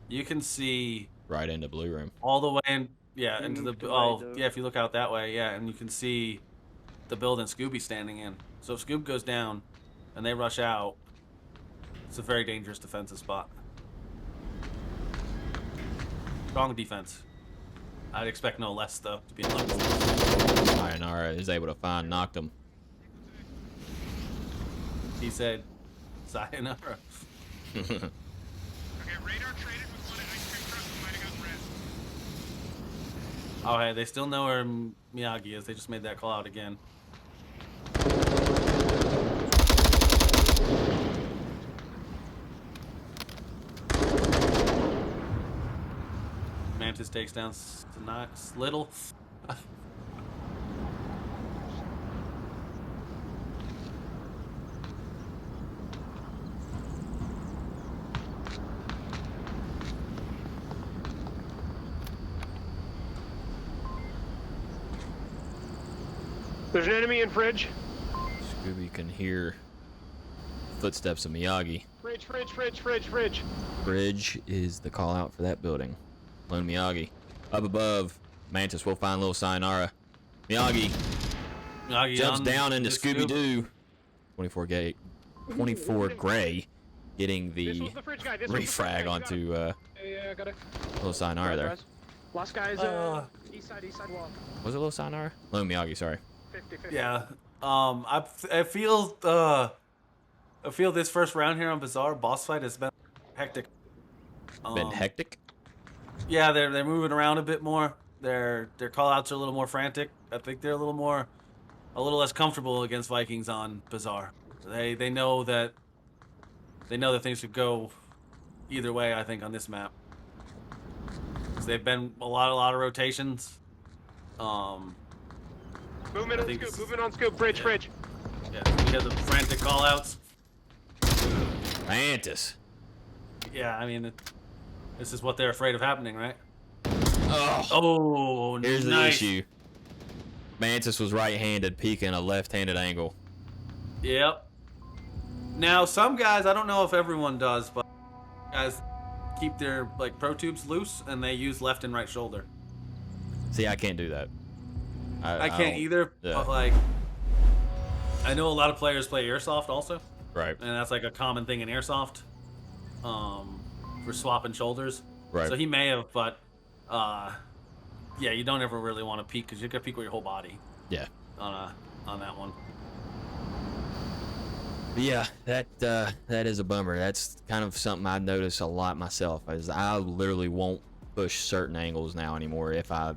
you can see Right into blue room. all the way in, yeah, into the moved to oh right door. yeah, if you look out that way, yeah, and you can see the building Scooby standing in. So if Scoob goes down and they rush out, it's a very dangerous defensive spot. Strong defense. I'd expect no less though, to be honest. Sayonara is able to find knocked him. He said, sayonara. Okay, radar traded with one ice cream truck who might have gotten res. Oh, hey, they still know where Miyagi is. They just made that call out again. Mantis takes down Little. There's an enemy in fridge. Scooby can hear footsteps of Miyagi. Fridge. Bridge is the call out for that building. Lone Miyagi. Up above, Mantis will find little Sayonara. Miyagi jumps on down into this Scooby-Doo. 24 gray, getting This the was the fridge guy. This was the fridge guy. refrag You got onto him. Yeah, I got it. little Sayonara there. Last guy's east side wall. Was it little Sayonara? Lone Miyagi, sorry. 50-50. Yeah. I feel this first round here on Bazaar BossFight has been hectic. Been hectic. Yeah, they're moving around a bit more. Their call outs are a little more frantic. I think they're a little less comfortable against Vikings on Bazaar. They know that things could go either way, I think, on this map. 'Cause they've been a lot of rotations. Movement I on think scoop. it's- Movement on scoop. Bridge. Yeah, we had the frantic call outs. Mantis. Yeah, I mean, this is what they're afraid of happening, right? Oh, Oh, here's the nice. issue. Mantis was right-handed, peeking a left-handed angle. Yep. Now, some guys, I don't know if everyone does, but guys keep their pro tubes loose and they use left and right shoulder. See, I can't do that. I can't don't- either, yeah. but I know a lot of players play airsoft also, Right. and that's a common thing in airsoft, for swapping shoulders. Right. So he may have, but yeah, you don't ever really want to peek because you're gonna peek with your whole body Yeah. on that one. But yeah, that is a bummer. That's kind of something I notice a lot myself. Is I literally won't push certain angles now anymore if I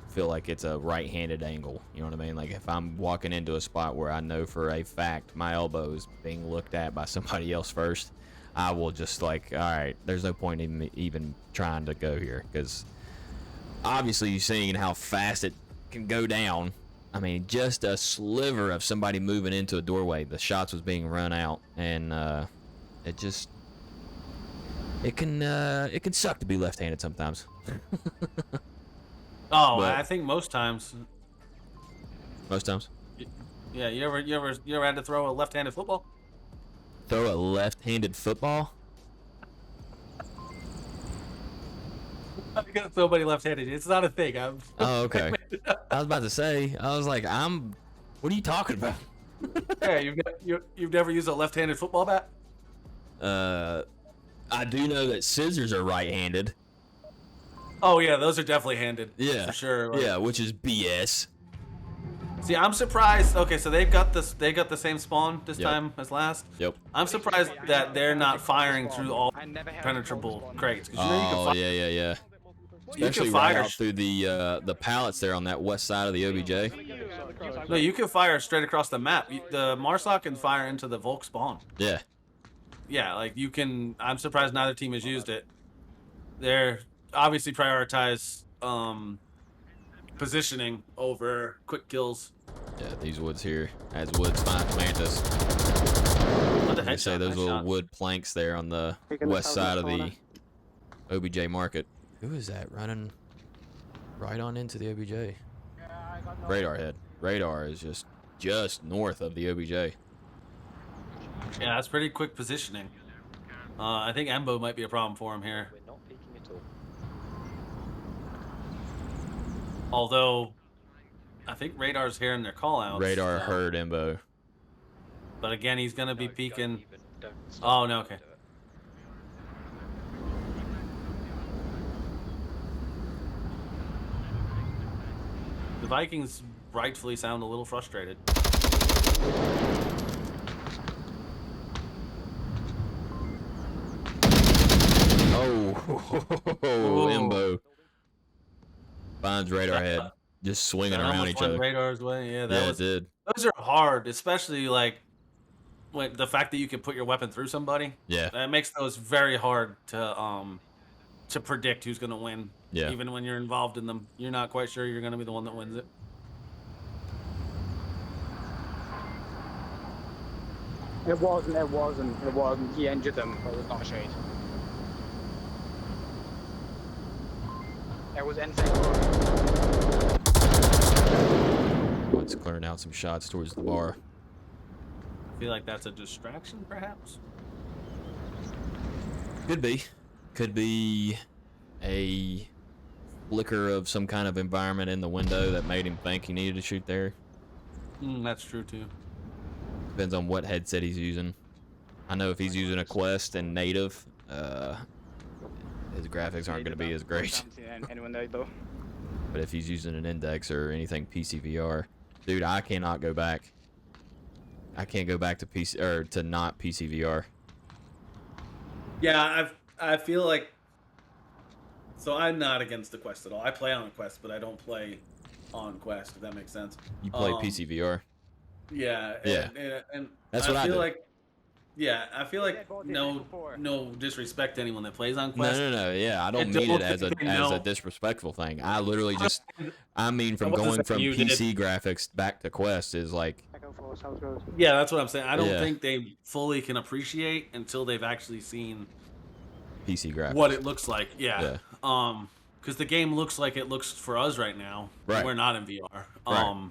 feel like it's a right-handed angle. You know what I mean? Like if I'm walking into a spot where I know for a fact my elbow is being looked at by somebody else first, I will just like, all right, there's no point in me even trying to go here, because obviously you're seeing how fast it can go down. I mean, just a sliver of somebody moving into a doorway, the shots was being run out, and it can suck to be left-handed sometimes. Oh, But- I think most times. Most times. Yeah, you ever had to throw a left-handed football? Throw a left-handed football? I'm gonna throw somebody left-handed. It's not a thing. Oh, okay. I was about to say, I was like, what are you talking about? Hey, you've never used a left-handed football bat? I do know that scissors are right-handed. Oh yeah, those are definitely handed. Yeah. For sure. Like, Yeah, which is BS. see, I'm surprised. Okay, so they've got this. They got the same spawn this Yep. time as last. Yep. I'm surprised that they're not firing through all penetrable crates. 'Cause you know you can Oh, fire, yeah. you Especially can right fire. out through the pallets there on that west side of the OBJ. No, you can fire straight across the map. The Marsoc can fire into the Volk spawn. Yeah. Yeah, like you can. I'm surprised neither team has used it. They're obviously prioritize positioning over quick kills. Yeah, these woods here. As woods find mantis. What the They heck? say those Nice little shot. wood planks there on the Taking the west southern side of the corner. OBJ market. Who is that running right on into the OBJ? Radar head. Radar is just north of the OBJ. Yeah, that's pretty quick positioning. I think Embo might be a problem for him here. We're not peeking at all. Although, I think Radar's hearing their callouts. Radar heard Embo. But again, he's going to be Don't peeking. even- don't stop Oh, no, okay. do it. The Vikings rightfully sound a little frustrated. Oh, Embo. Finds Radar head. Just swinging That around almost each went other. Radar's way. Yeah, that Yeah, was. it did. Those are hard, especially like when the fact that you can put your weapon through somebody. Yeah. That makes those very hard to predict who's gonna win. Yeah. Even when you're involved in them, you're not quite sure you're gonna be the one that wins it. It wasn't. He injured them, but it was not a shade. It was insane. Woods clearing out some shots towards the bar. I feel like that's a distraction, perhaps. Could be. Could be a flicker of some kind of environment in the window that made him think he needed to shoot there. That's true too. Depends on what headset he's using. I know if he's using a Quest and native, his graphics aren't going to be as great. Anyone there though? But if he's using an Index or anything PCVR, dude, I cannot go back. I can't go back to PC or to not PCVR. Yeah, I feel like. So I'm not against the Quest at all. I play on a Quest, but I don't play on Quest. If that makes sense. You play PCVR. Yeah. Yeah. And That's I what I feel do. like. Yeah, I feel like no disrespect to anyone that plays on No, Quest. no. Yeah, I don't And mean don't it as think they a know. disrespectful thing. I literally just, I mean, from I wasn't going from saying you did. PC graphics back to Quest is like, Echo 4, South Road. Yeah, that's what I'm saying. I don't Yeah. think they fully can appreciate until they've actually seen PC graphics. what it looks like. Yeah. Because the game looks like it looks for us right now. Right. We're not in VR. Right.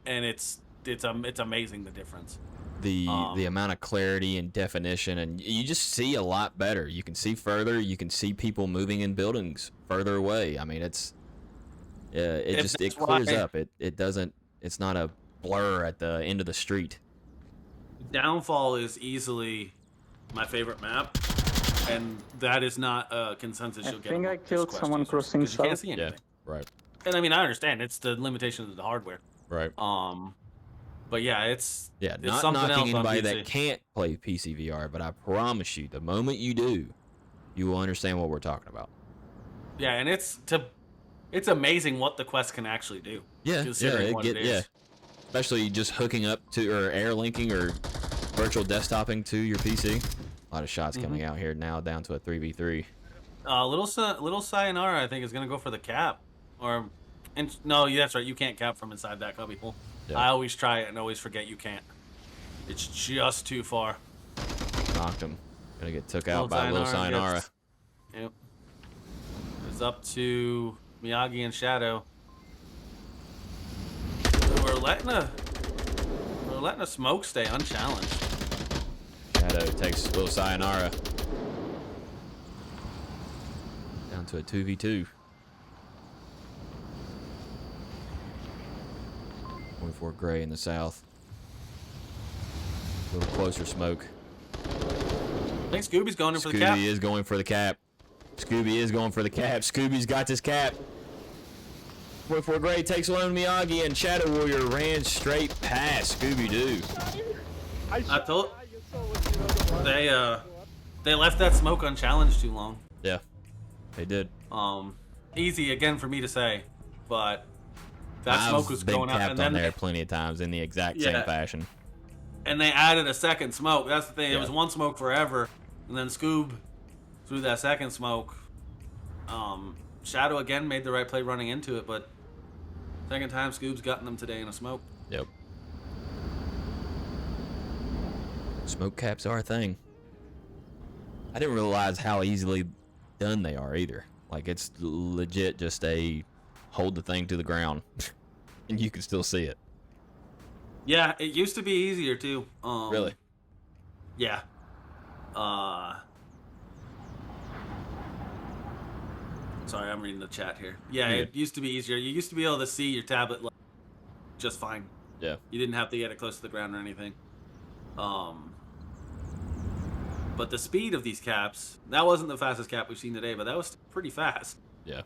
And it's amazing the difference. The amount of clarity and definition, and you just see a lot better. You can see further. You can see people moving in buildings further away. I mean, it That's clears why- up. It doesn't. It's not a blur at the end of the street. Downfall is easily my favorite map, and that is not a consensus I you'll get. think I amongst killed Quest someone users, crossing 'cause you can't south. see anything. Right. And I mean, I understand it's the limitations of the hardware. Right. But yeah, it's Yeah. it's Not something else knocking on anybody PC. that can't play PCVR, but I promise you, the moment you do, you will understand what we're talking about. Yeah, and it's to It's amazing what the quest can actually do. Yeah, considering what it is. yeah. Especially just hooking up to or air linking or virtual desktoping to your PC. A lot of shots coming out here now, down to a 3v3. Little Sayonara, I think, is gonna go for the cap, or, no, yeah, that's right. You can't cap from inside that cubby hole. Yeah. I always try it and always forget you can't. It's just too far. Knocked him. Gonna get took out by Little Sayonara. Yep. It's up to Miyagi and Shadow. We're letting a smoke stay unchallenged. Shadow takes Little Sayonara. Down to a 2v2. 24 Gray in the south. A little closer smoke. I think Scooby's going in for the cap. Scooby is going for the cap. Scooby is going for the cap. Scooby's got this cap. 24 Gray takes Lone Miyagi, and Shadow Warrior ran straight past Scooby-Doo. I told they left that smoke unchallenged too long. Yeah, they did. Easy again for me to say, but that smoke was going out, and then there plenty of times in the exact same fashion. And they added a second smoke. That's the thing. Yeah. It was one smoke forever, and then Scoob threw that second smoke. Shadow again made the right play running into it, but second time Scoob's gotten them today in a smoke. Yep. Smoke caps are a thing. I didn't realize how easily done they are either. Like, it's legit just a hold the thing to the ground and you can still see it. Yeah, it used to be easier too. Really? Yeah. Sorry, I'm reading the chat here. Yeah, it used to be easier. You used to be able to see your tablet just fine. Yeah. You didn't have to get it close to the ground or anything. But the speed of these caps, that wasn't the fastest cap we've seen today, but that was pretty fast. Yeah.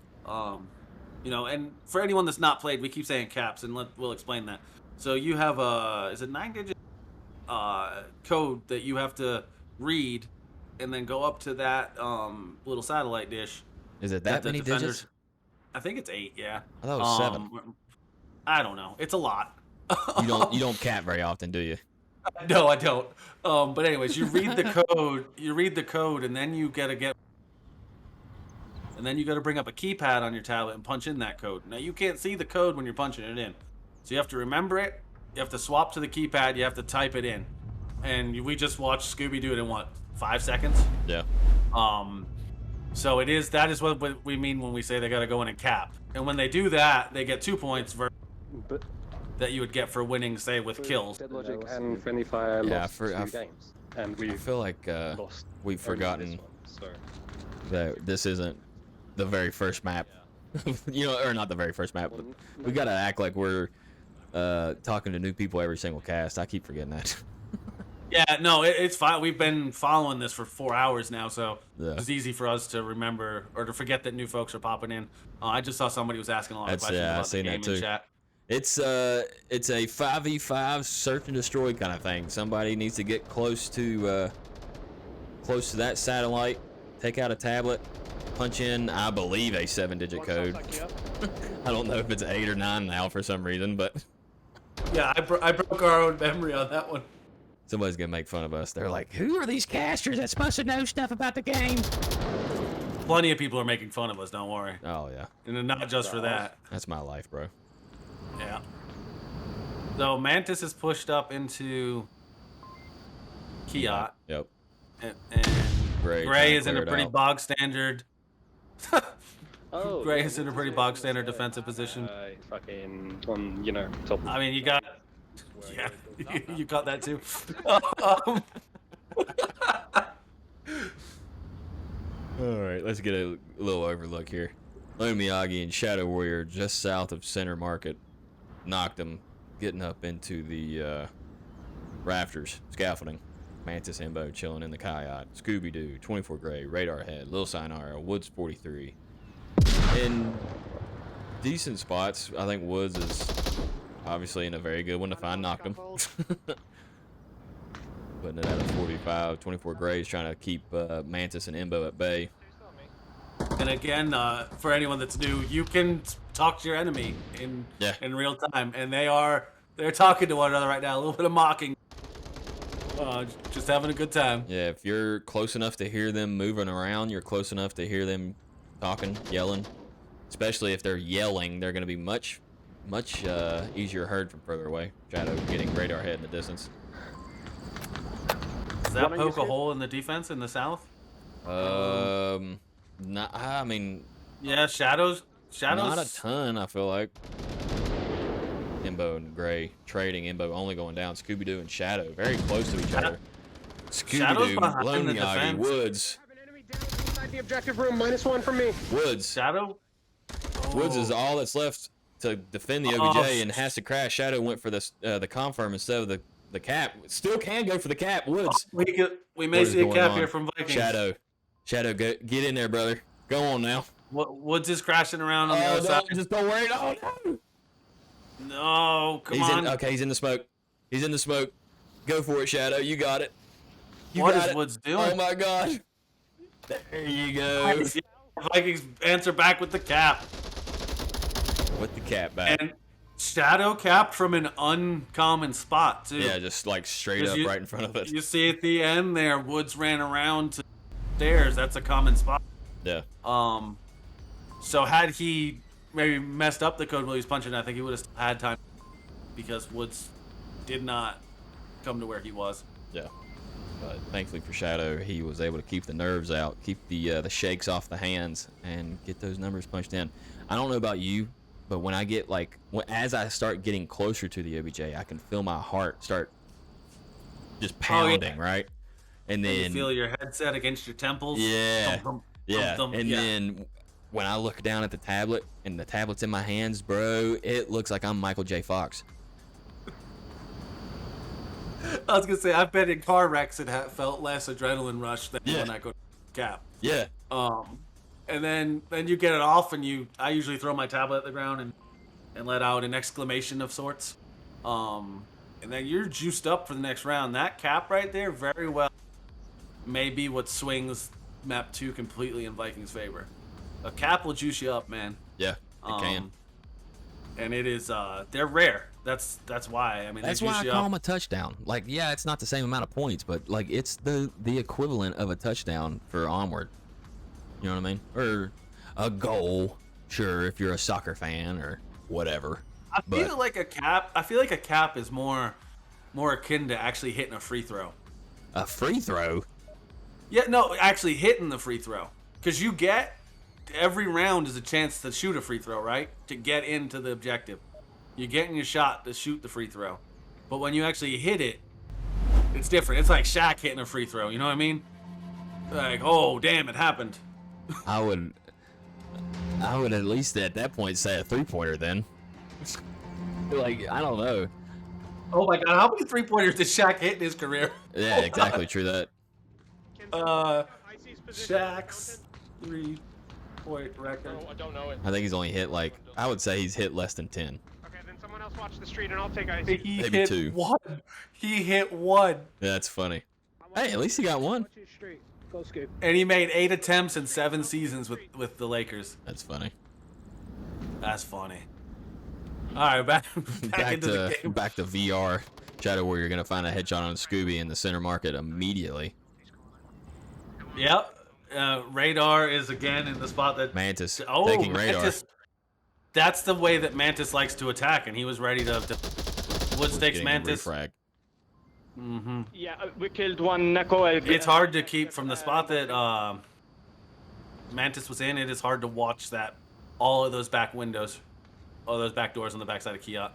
You know, and for anyone that's not played, we keep saying caps, and we'll explain that. So you have is it 9-digit code that you have to read, and then go up to that little satellite dish. Is it that many digits? I think it's 8. Yeah. I thought it was 7. I don't know. It's a lot. You don't cap very often, do you? No, I don't. But anyways, you read the code. You read the code, and then you gotta bring up a keypad on your tablet and punch in that code. Now you can't see the code when you're punching it in, so you have to remember it. You have to swap to the keypad. You have to type it in, and we just watched Scooby do it in what, 5 seconds? Yeah. So that is what we mean when we say they gotta go in and cap. And when they do that, they get 2 points that you would get for winning, say, with kills. Dead Logic and Friendly Fire lost 2 games, and I feel like we've forgotten that this isn't the very first map. You know, or not the very first map, but we gotta act like we're talking to new people every single cast. I keep forgetting that. Yeah, no, it's fine. We've been following this for 4 hours now, so Yeah. it's easy for us to remember or to forget that new folks are popping in. I just saw somebody was asking a lot of questions about the game in chat. It's a 5v5 search and destroy kind of thing. Somebody needs to get close to that satellite, take out a tablet, punch in, I believe, a 7-digit code. I don't know if it's 8 or 9 now for some reason, but Yeah, I broke our own memory on that one. somebody's gonna make fun of us. They're like, "Who are these casters that's supposed to know stuff about the game?" Plenty of people are making fun of us, don't worry. Oh yeah, And not just for that. that's my life, bro. Yeah. So Mantis is pushed up into Kiat. Yep. And Gray is in a pretty bog standard. Oh, Gray is in a pretty bog standard defensive position. Fucking on, top. I mean, you got. Yeah, you got that too. All right, let's get a little overlook here. Lone Miyagi and Shadow Warrior just south of Center Market. Knocked them, getting up into the rafters, scaffolding. Mantis Himbo chilling in the Coyote. Scooby-Doo, 24 Gray, Radar Head, Lil Sayonara, Woods 43. In decent spots, I think Woods is obviously in a very good one to find. Knocked him. Putting it at a 45. 24 Gray is trying to keep Mantis and Imbo at bay. And again, for anyone that's new, you can talk to your enemy in real time, and they're talking to one another right now. A little bit of mocking, just having a good time. Yeah, if you're close enough to hear them moving around, you're close enough to hear them talking, yelling. Especially if they're yelling, they're going to be much easier heard from further away. Shadow getting radar head in the distance. Does that poke a hole in the defense in the south? Not. I mean. Yeah, shadows. Not a ton. I feel like. Imbo and Gray trading. Imbo only going down. Scooby Doo and Shadow very close to each other. Scooby Doo, Lone Yagi, Woods. I have an enemy down inside the objective room. -1 from me. Woods. Shadow. Woods is all that's left to defend the OBJ and has to crash. Shadow went for the confirm instead of the cap. Still can go for the cap. Woods. We may see a cap here from Vikings. Shadow, get in there, brother. Go on now. Woods is crashing around on the other side. Just don't worry. Oh, no. No, come on. Okay, he's in the smoke. He's in the smoke. Go for it, Shadow. You got it. What is Woods doing? Oh, my God. There you go. Vikings answer back with the cap. With the cap back. And Shadow capped from an uncommon spot, too. Yeah, just like straight up right in front of it. You see at the end there, Woods ran around to stairs. That's a common spot. Yeah. So had he maybe messed up the code while he was punching, I think he would have had time, because Woods did not come to where he was. Yeah. But thankfully for Shadow, he was able to keep the nerves out, keep the shakes off the hands, and get those numbers punched in. I don't know about you, but when I get as I start getting closer to the OBJ, I can feel my heart start just pounding, right? And then you feel your headset against your temples. Yeah. Thump, yeah. thump, and then when I look down at the tablet and the tablet's in my hands, bro, it looks like I'm Michael J. Fox. I was gonna say, I've been in car wrecks and felt less adrenaline rush than when I go to cap. Yeah. And then you get it off, and I usually throw my tablet at the ground and let out an exclamation of sorts. And then you're juiced up for the next round. That cap right there, very well, may be what swings map 2 completely in Vikings' favor. A cap will juice you up, man. Yeah, it can. And it is, they're rare. That's why. I mean, that's why I call them a touchdown. Like, yeah, it's not the same amount of points, but like it's the equivalent of a touchdown for Onward. You know what I mean? Or a goal, sure, if you're a soccer fan or whatever. I feel like a cap is more akin to actually hitting a free throw. A free throw? Yeah, no, actually hitting the free throw. Because every round is a chance to shoot a free throw, right? To get into the objective. You're getting your shot to shoot the free throw. But when you actually hit it, it's different. It's like Shaq hitting a free throw, you know what I mean? Like, oh, damn, it happened. I would at least at that point say a three-pointer then. Like, I don't know. Oh my God, how many three-pointers did Shaq hit in his career? Yeah, exactly, true that. Shaq's 3-point record. Oh, I don't know it. I think he's only hit I would say he's hit less than 10. Okay, then someone else watch the street and I'll take ice. Maybe hit 2. He hit 1. Yeah, that's funny. Hey, at least he got 1. Go Scoop. And he made 8 attempts in 7 seasons with the Lakers. That's funny. That's funny. All right, back into the game. Back to VR. Shadow Warrior going to find a headshot on Scooby in the center market immediately. Yep. Radar is again in the spot that Mantis taking radar. Mantis, that's the way that Mantis likes to attack, and he was ready to Woods takes Mantis. Refrag. Mm-hmm. Yeah, we killed one Neko. It's hard to keep from the spot that Mantis was in. It is hard to watch all of those back windows, all those back doors on the backside of Kiat.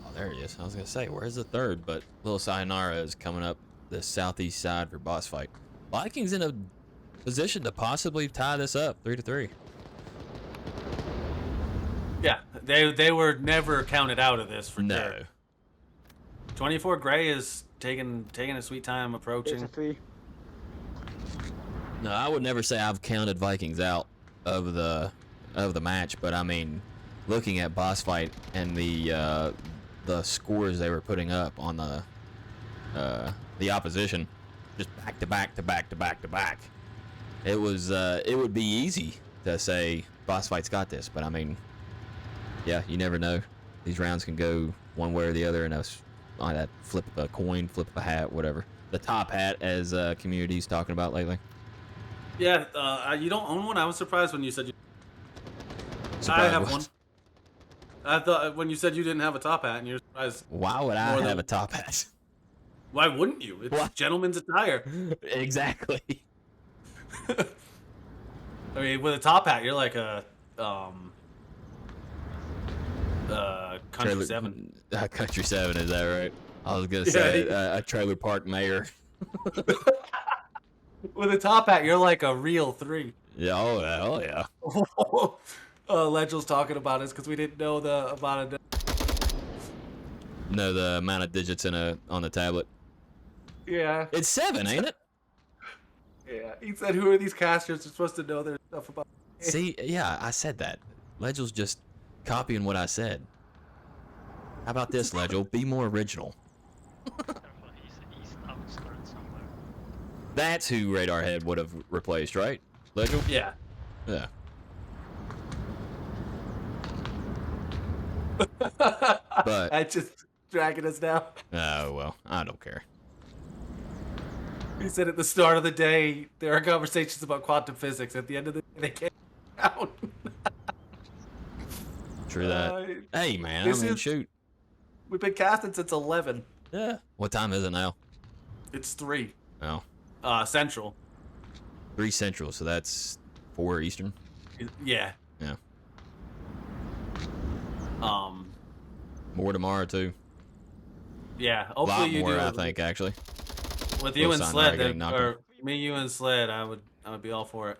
Oh, there he is. I was gonna say, where's the third? But little Sayonara is coming up the southeast side for BossFight. Vikings in a position to possibly tie this up 3-3. Yeah, they were never counted out of this for no. sure. 24 Gray is taking a sweet time approaching. No, I would never say I've counted Vikings out of the match, but I mean, looking at BossFight and the scores they were putting up on the opposition, just back to back to back to back to back, it would be easy to say BossFight's got this, but I mean, yeah, you never know. These rounds can go one way or the other, and on that flip of a coin, flip of a hat, whatever. The top hat, as community's talking about lately. Yeah, you don't own one. I was surprised when you said you. Surprised I have what? one. I thought when you said you didn't have a top hat, and you're surprised. Why would I have a top hat? Why wouldn't you? It's What? gentleman's attire. Exactly. I mean, with a top hat, you're like a country seven. Country 7, is that right? I was gonna say a trailer park mayor. With a top hat, you're like a real 3. Yeah, oh yeah. Legel's talking about us because we didn't know the amount of. Know the amount of digits on the tablet. Yeah. It's 7, ain't it? Yeah. He said, "Who are these casters? They're supposed to know their stuff about." See, yeah, I said that. Legel's just copying what I said. How about this, Legel? Be more original. He's outskirts somewhere. That's who Radar Head would have replaced, right? Legel? Yeah. Yeah. But I just dragging us now. Oh, well, I don't care. He said at the start of the day, there are conversations about quantum physics. At the end of the day, they can't out. True that. Hey, man, shoot. We've been casting since 11. Yeah. What time is it now? It's 3. Oh. Central. 3 Central, so that's 4 Eastern? Yeah. Yeah. More tomorrow, too. Yeah, A lot hopefully you more, do. I think, actually. With you and Wilson Sled, getting knocked or me, you and Sled, I would be all for it.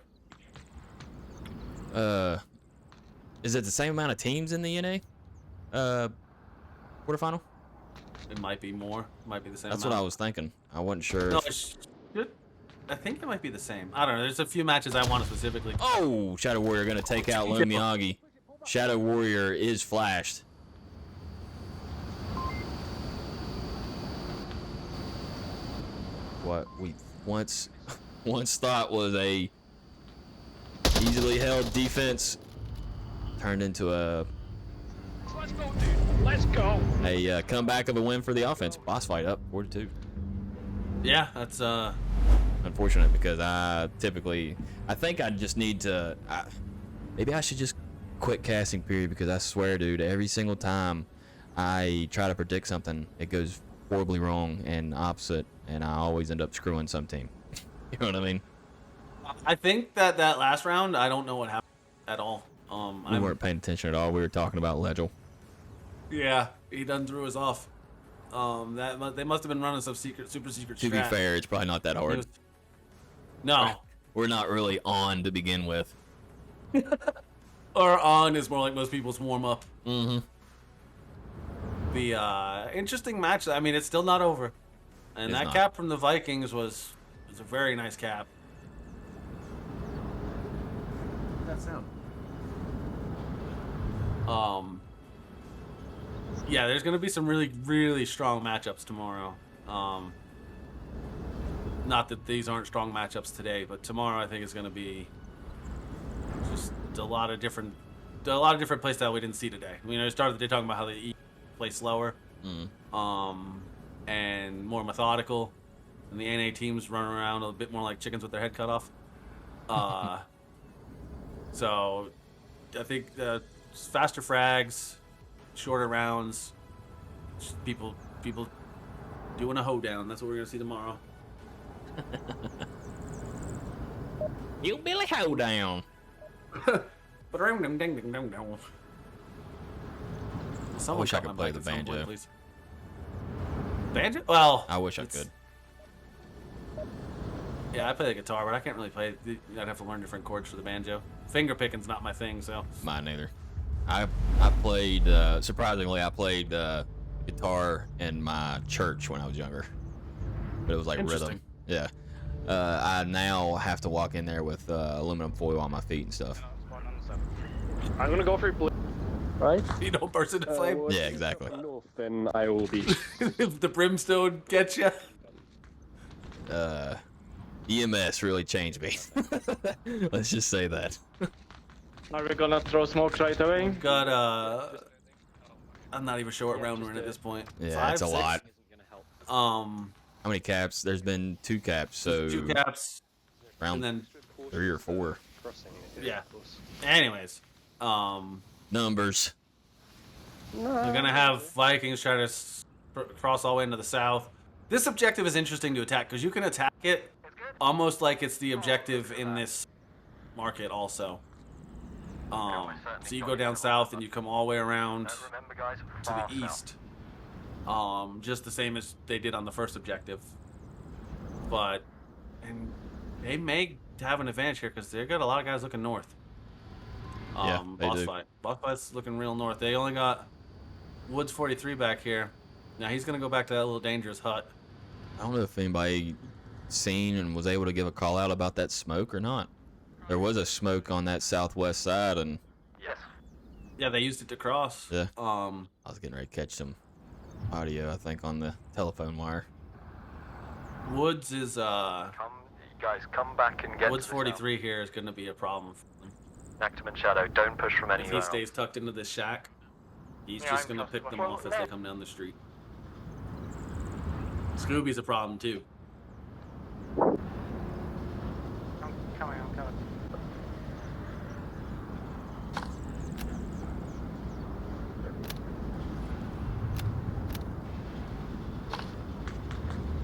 Is it the same amount of teams in the NA? Quarterfinal? It might be more. It might be the same. That's amount. what I was thinking. I wasn't sure. No, I think it might be the same. I don't know. There's a few matches I want to specifically. Oh, Shadow Warrior gonna take out Lone Miyagi. Shadow Warrior is flashed. What we once thought was a easily held defense turned into a Let's go, dude. Let's go. a comeback of a win for the offense. BossFight up 4-2. Yeah, that's Unfortunate, because I think I just need to. Maybe I should just quit casting, period, because I swear, dude, every single time I try to predict something, it goes horribly wrong and opposite, and I always end up screwing some team. You know what I mean? I think that last round, I don't know what happened at all. We weren't paying attention at all. We were talking about Legel. Yeah, he done threw us off. They must have been running some super secret. To be fair, it's probably not that hard. No, We're not really on to begin with. or on is more like most people's warm up. Mm-hmm. The interesting match. I mean, it's still not over, and It's that not. cap from the Vikings was a very nice cap. That sound. Yeah, there's gonna be some really, really strong matchups tomorrow. Not that these aren't strong matchups today, but tomorrow I think is gonna be just a lot of different play style we didn't see today. You know, we started the day talking about how they play slower, and more methodical, and the NA teams run around a bit more like chickens with their head cut off. So I think faster frags, shorter rounds, just people doing a hoedown. That's what we're gonna see tomorrow. You Billy Hoedown. Someone I wish I cut could my play mic the at some point, banjo. please. Banjo? Well, I wish I could. Yeah, I play the guitar, but I can't really play. I'd have to learn different chords for the banjo. Finger picking's not my thing, so. Mine neither. I played, surprisingly, I played guitar in my church when I was younger. But it was like rhythm. Yeah. I now have to walk in there with aluminum foil on my feet and stuff. I'm gonna go for blue. Right? You don't burst into flame? Yeah, exactly. North, then I will be. If the brimstone gets you. EMS really changed me. Let's just say that. Are we gonna throw smoke right away? We've got I'm not even sure what round we're in at this point. Yeah, 5, it's a 6? lot. How many caps? There's been 2 caps, so 2 caps, round and then 3 or 4. yeah. Anyways, Numbers. we're gonna have Vikings try to cross all the way into the south. This objective is interesting to attack because you can attack it almost like it's the objective in this market also. So you go down south and you come all the way around to the east. Just the same as they did on the first objective. And they may have an advantage here because they've got a lot of guys looking north. Yeah, they do. BossFight. BossFight's looking real north. They only got Woods 43 back here. Now he's gonna go back to that little dangerous hut. I don't know if anybody seen and was able to give a call out about that smoke or not. There was a smoke on that southwest side, and Yeah, they used it to cross. yeah, I was getting ready to catch some audio, I think, on the telephone wire. Woods is come back and get Woods 43 here is gonna be a problem for them. Actum and Shadow, don't push from If anywhere. he stays tucked into this shack, he's just gonna pick them off as they come down the street. Scooby's a problem too. I'm coming.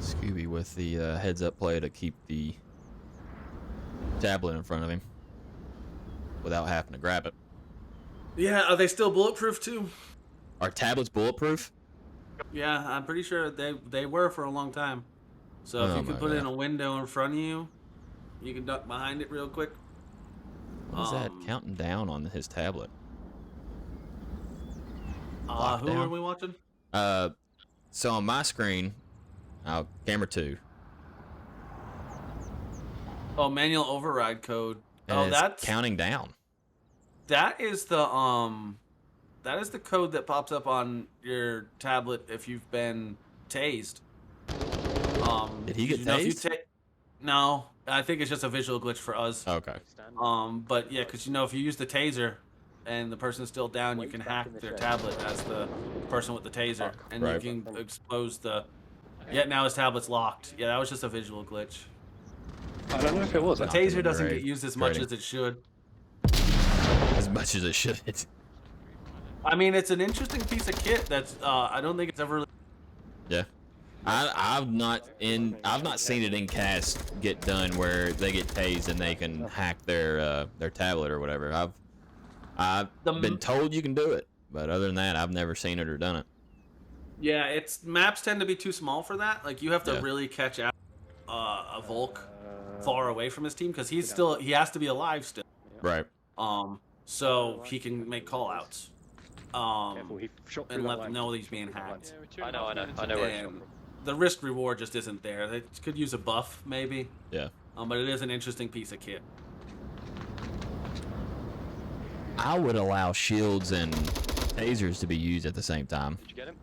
Scooby with the heads-up play to keep the tablet in front of him without having to grab it. Yeah, are they still bulletproof too? Are tablets bulletproof? Yeah, I'm pretty sure they were for a long time. So if Oh you could my put it in God. a window in front of you, you can duck behind it real quick. What is that counting down on his tablet? Who Lockdown? are we watching? So on my screen, camera 2. Oh, manual override code. And Oh, it's counting down. that is the code that pops up on your tablet if you've been tased. Did he get you know, if you tased? no, I think it's just a visual glitch for us. Okay. But yeah, because you know, if you use the taser and the person's still down, you can hack their tablet as the person with the taser, and Right. you can expose the. Yeah, now his tablet's locked. Yeah, that was just a visual glitch. I don't know if it was. The taser doesn't get used as much Great. as it should. As much as it should. I mean, it's an interesting piece of kit that's. I don't think it's ever. Yeah. I've not seen it in cast get done where they get tased and they can hack their tablet or whatever. I've been told you can do it, but other than that, I've never seen it or done it. Yeah, maps tend to be too small for that. Like you have to Yeah. really catch out a Volk far away from his team because he has to be alive still. Right. So he can make call outs. And let them know that he's being hacked. I know where it's And the risk reward just isn't there. They could use a buff maybe. Yeah. But it is an interesting piece of kit. I would allow shields and tasers to be used at the same time. Did you get him?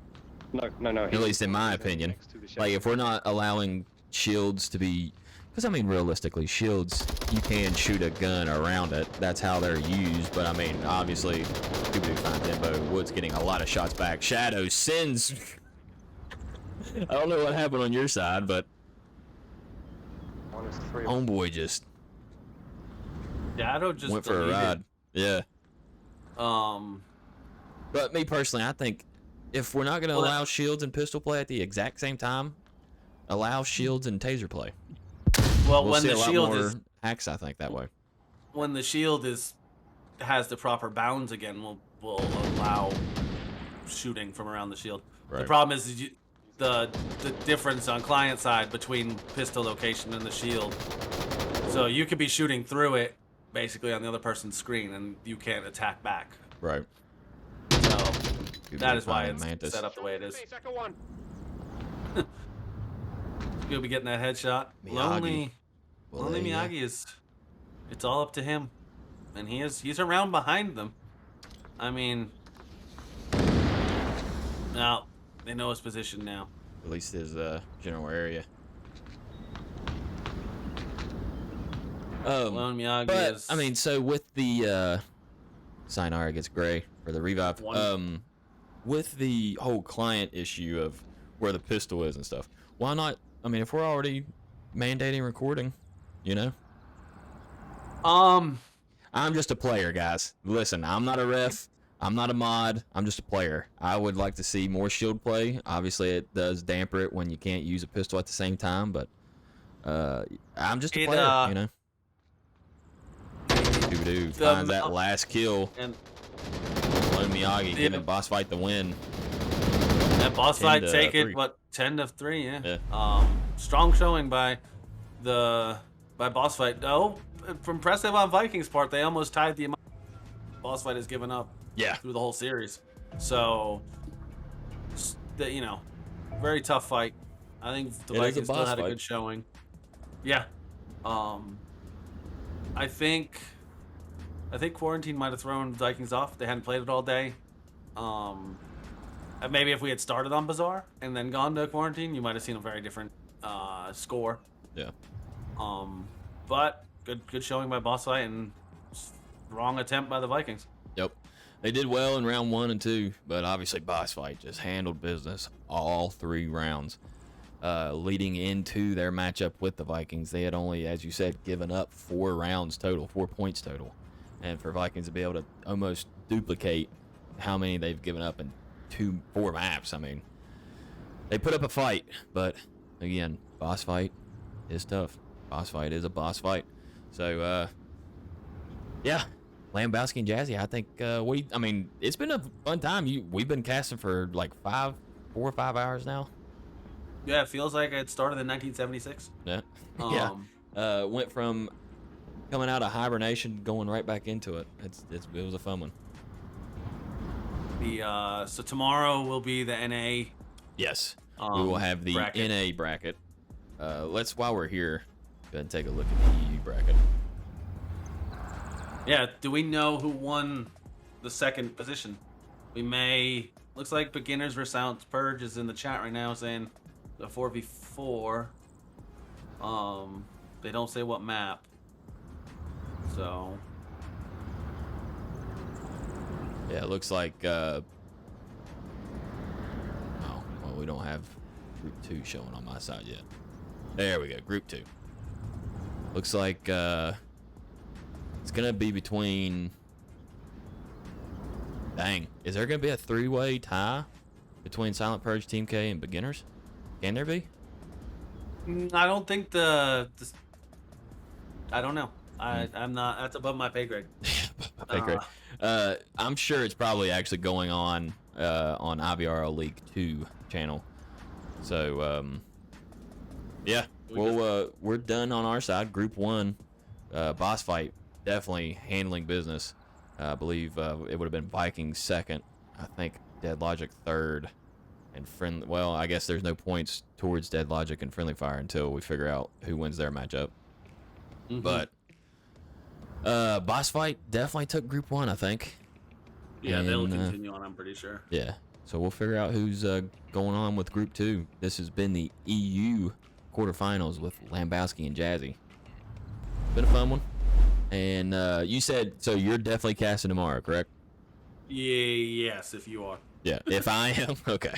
No. At least in my opinion. Like if we're not allowing shields to be, because I mean realistically, shields you can shoot a gun around it. That's how they're used. But I mean obviously, people who find Dembo Woods getting a lot of shots back. Shadow sends. I don't know what happened on your side, but homeboy just Shadow just went for a deleted. ride. Yeah. But me personally, I think if we're not going to allow shields and pistol play at the exact same time, allow shields and taser play. Well, We'll when see the a lot shield more is hacks, I think, that way. when the shield has the proper bounds again, we'll allow shooting from around the shield. The Right. problem is the difference on client side between pistol location and the shield. So you could be shooting through it, basically on the other person's screen, and you can't attack back. Right. So Could that be is why fine, it's Mantis. set up the way it is. Second one. You'll be getting that headshot. Miyagi. Lonely Miyagi is. It's all up to him, and he's around behind them. I mean, now they know his position now. At least his general area. Lone Miyagi But is. I mean, so with the Sayonara gets Gray for the revive. With the whole client issue of where the pistol is and stuff, why not? I mean, if we're already mandating recording, you know. I'm just a player, guys. Listen, I'm not a ref. I'm not a mod. I'm just a player. I would like to see more shield play. Obviously, it does damper it when you can't use a pistol at the same time, but I'm just a player, you know. Dude finds that last kill. And Lone Miyagi giving BossFight the win. And BossFight take it, what, 10-3, yeah. Strong showing by BossFight. Oh, impressive on Vikings' part. They almost tied the amount BossFight has given up through the whole series. So, you know, very tough fight. I think the Vikings still had a good showing. Yeah. I think quarantine might have thrown Vikings off. They hadn't played it all day. Maybe if we had started on Bazaar and then gone to quarantine, you might have seen a very different score. Yeah. But good showing by BossFight and wrong attempt by the Vikings. Yep. They did well in round 1 and 2, but obviously BossFight just handled business all 3 rounds. Leading into their matchup with the Vikings, they had only, as you said, given up 4 rounds total, 4 points total. And for Vikings to be able to almost duplicate how many they've given up in 4 maps, I mean, they put up a fight. But again, BossFight is tough. BossFight is a boss fight. So, yeah, Lambowski and Jazzy, I think I mean, it's been a fun time. We've been casting for like 4 or 5 hours now. Yeah, it feels like it started in 1976. Yeah. Yeah. Went from coming out of hibernation, going right back into it. It was a fun one. So tomorrow will be the NA. Yes. We will have the bracket. NA bracket. While we're here, go ahead and take a look at the EU bracket. Yeah. Do we know who won the second position? Looks like Beginners vs. Silent Purge is in the chat right now saying the 4v4. They don't say what map. So. Yeah, it looks like. Oh, well, we don't have Group 2 showing on my side yet. There we go, Group 2. Looks like it's gonna be between. Dang, is there gonna be a 3-way tie between Silent Purge, Team K, and Beginners? Can there be? I don't think I don't know. I'm not. That's above my pay grade. Pay grade. I'm sure it's probably actually going on IVRL League 2 channel. So yeah, we're done on our side. Group 1, BossFight definitely handling business. I believe it would have been Vikings second. I think Dead Logic third, and Well, I guess there's no points towards Dead Logic and Friendly Fire until we figure out who wins their matchup. Mm-hmm. But BossFight definitely took Group 1, I think. Yeah, they'll continue on, I'm pretty sure. Yeah, so we'll figure out who's going on with Group 2. This has been the EU quarterfinals with Lambowski and Jazzy. Been a fun one. And you said, so you're definitely casting tomorrow, correct? Yeah, yes, if you are. Yeah, if I am? Okay.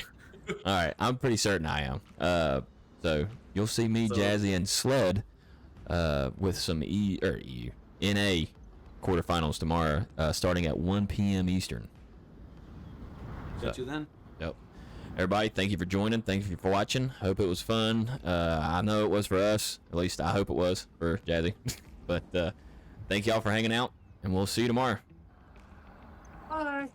All right, I'm pretty certain I am. So you'll see me, Jazzy, and Sled with some NA quarterfinals tomorrow, starting at 1 p.m. Eastern. Got you then. Yep. Everybody, thank you for joining. Thank you for watching. Hope it was fun. I know it was for us. At least I hope it was for Jazzy. But thank y'all for hanging out, and we'll see you tomorrow. Bye.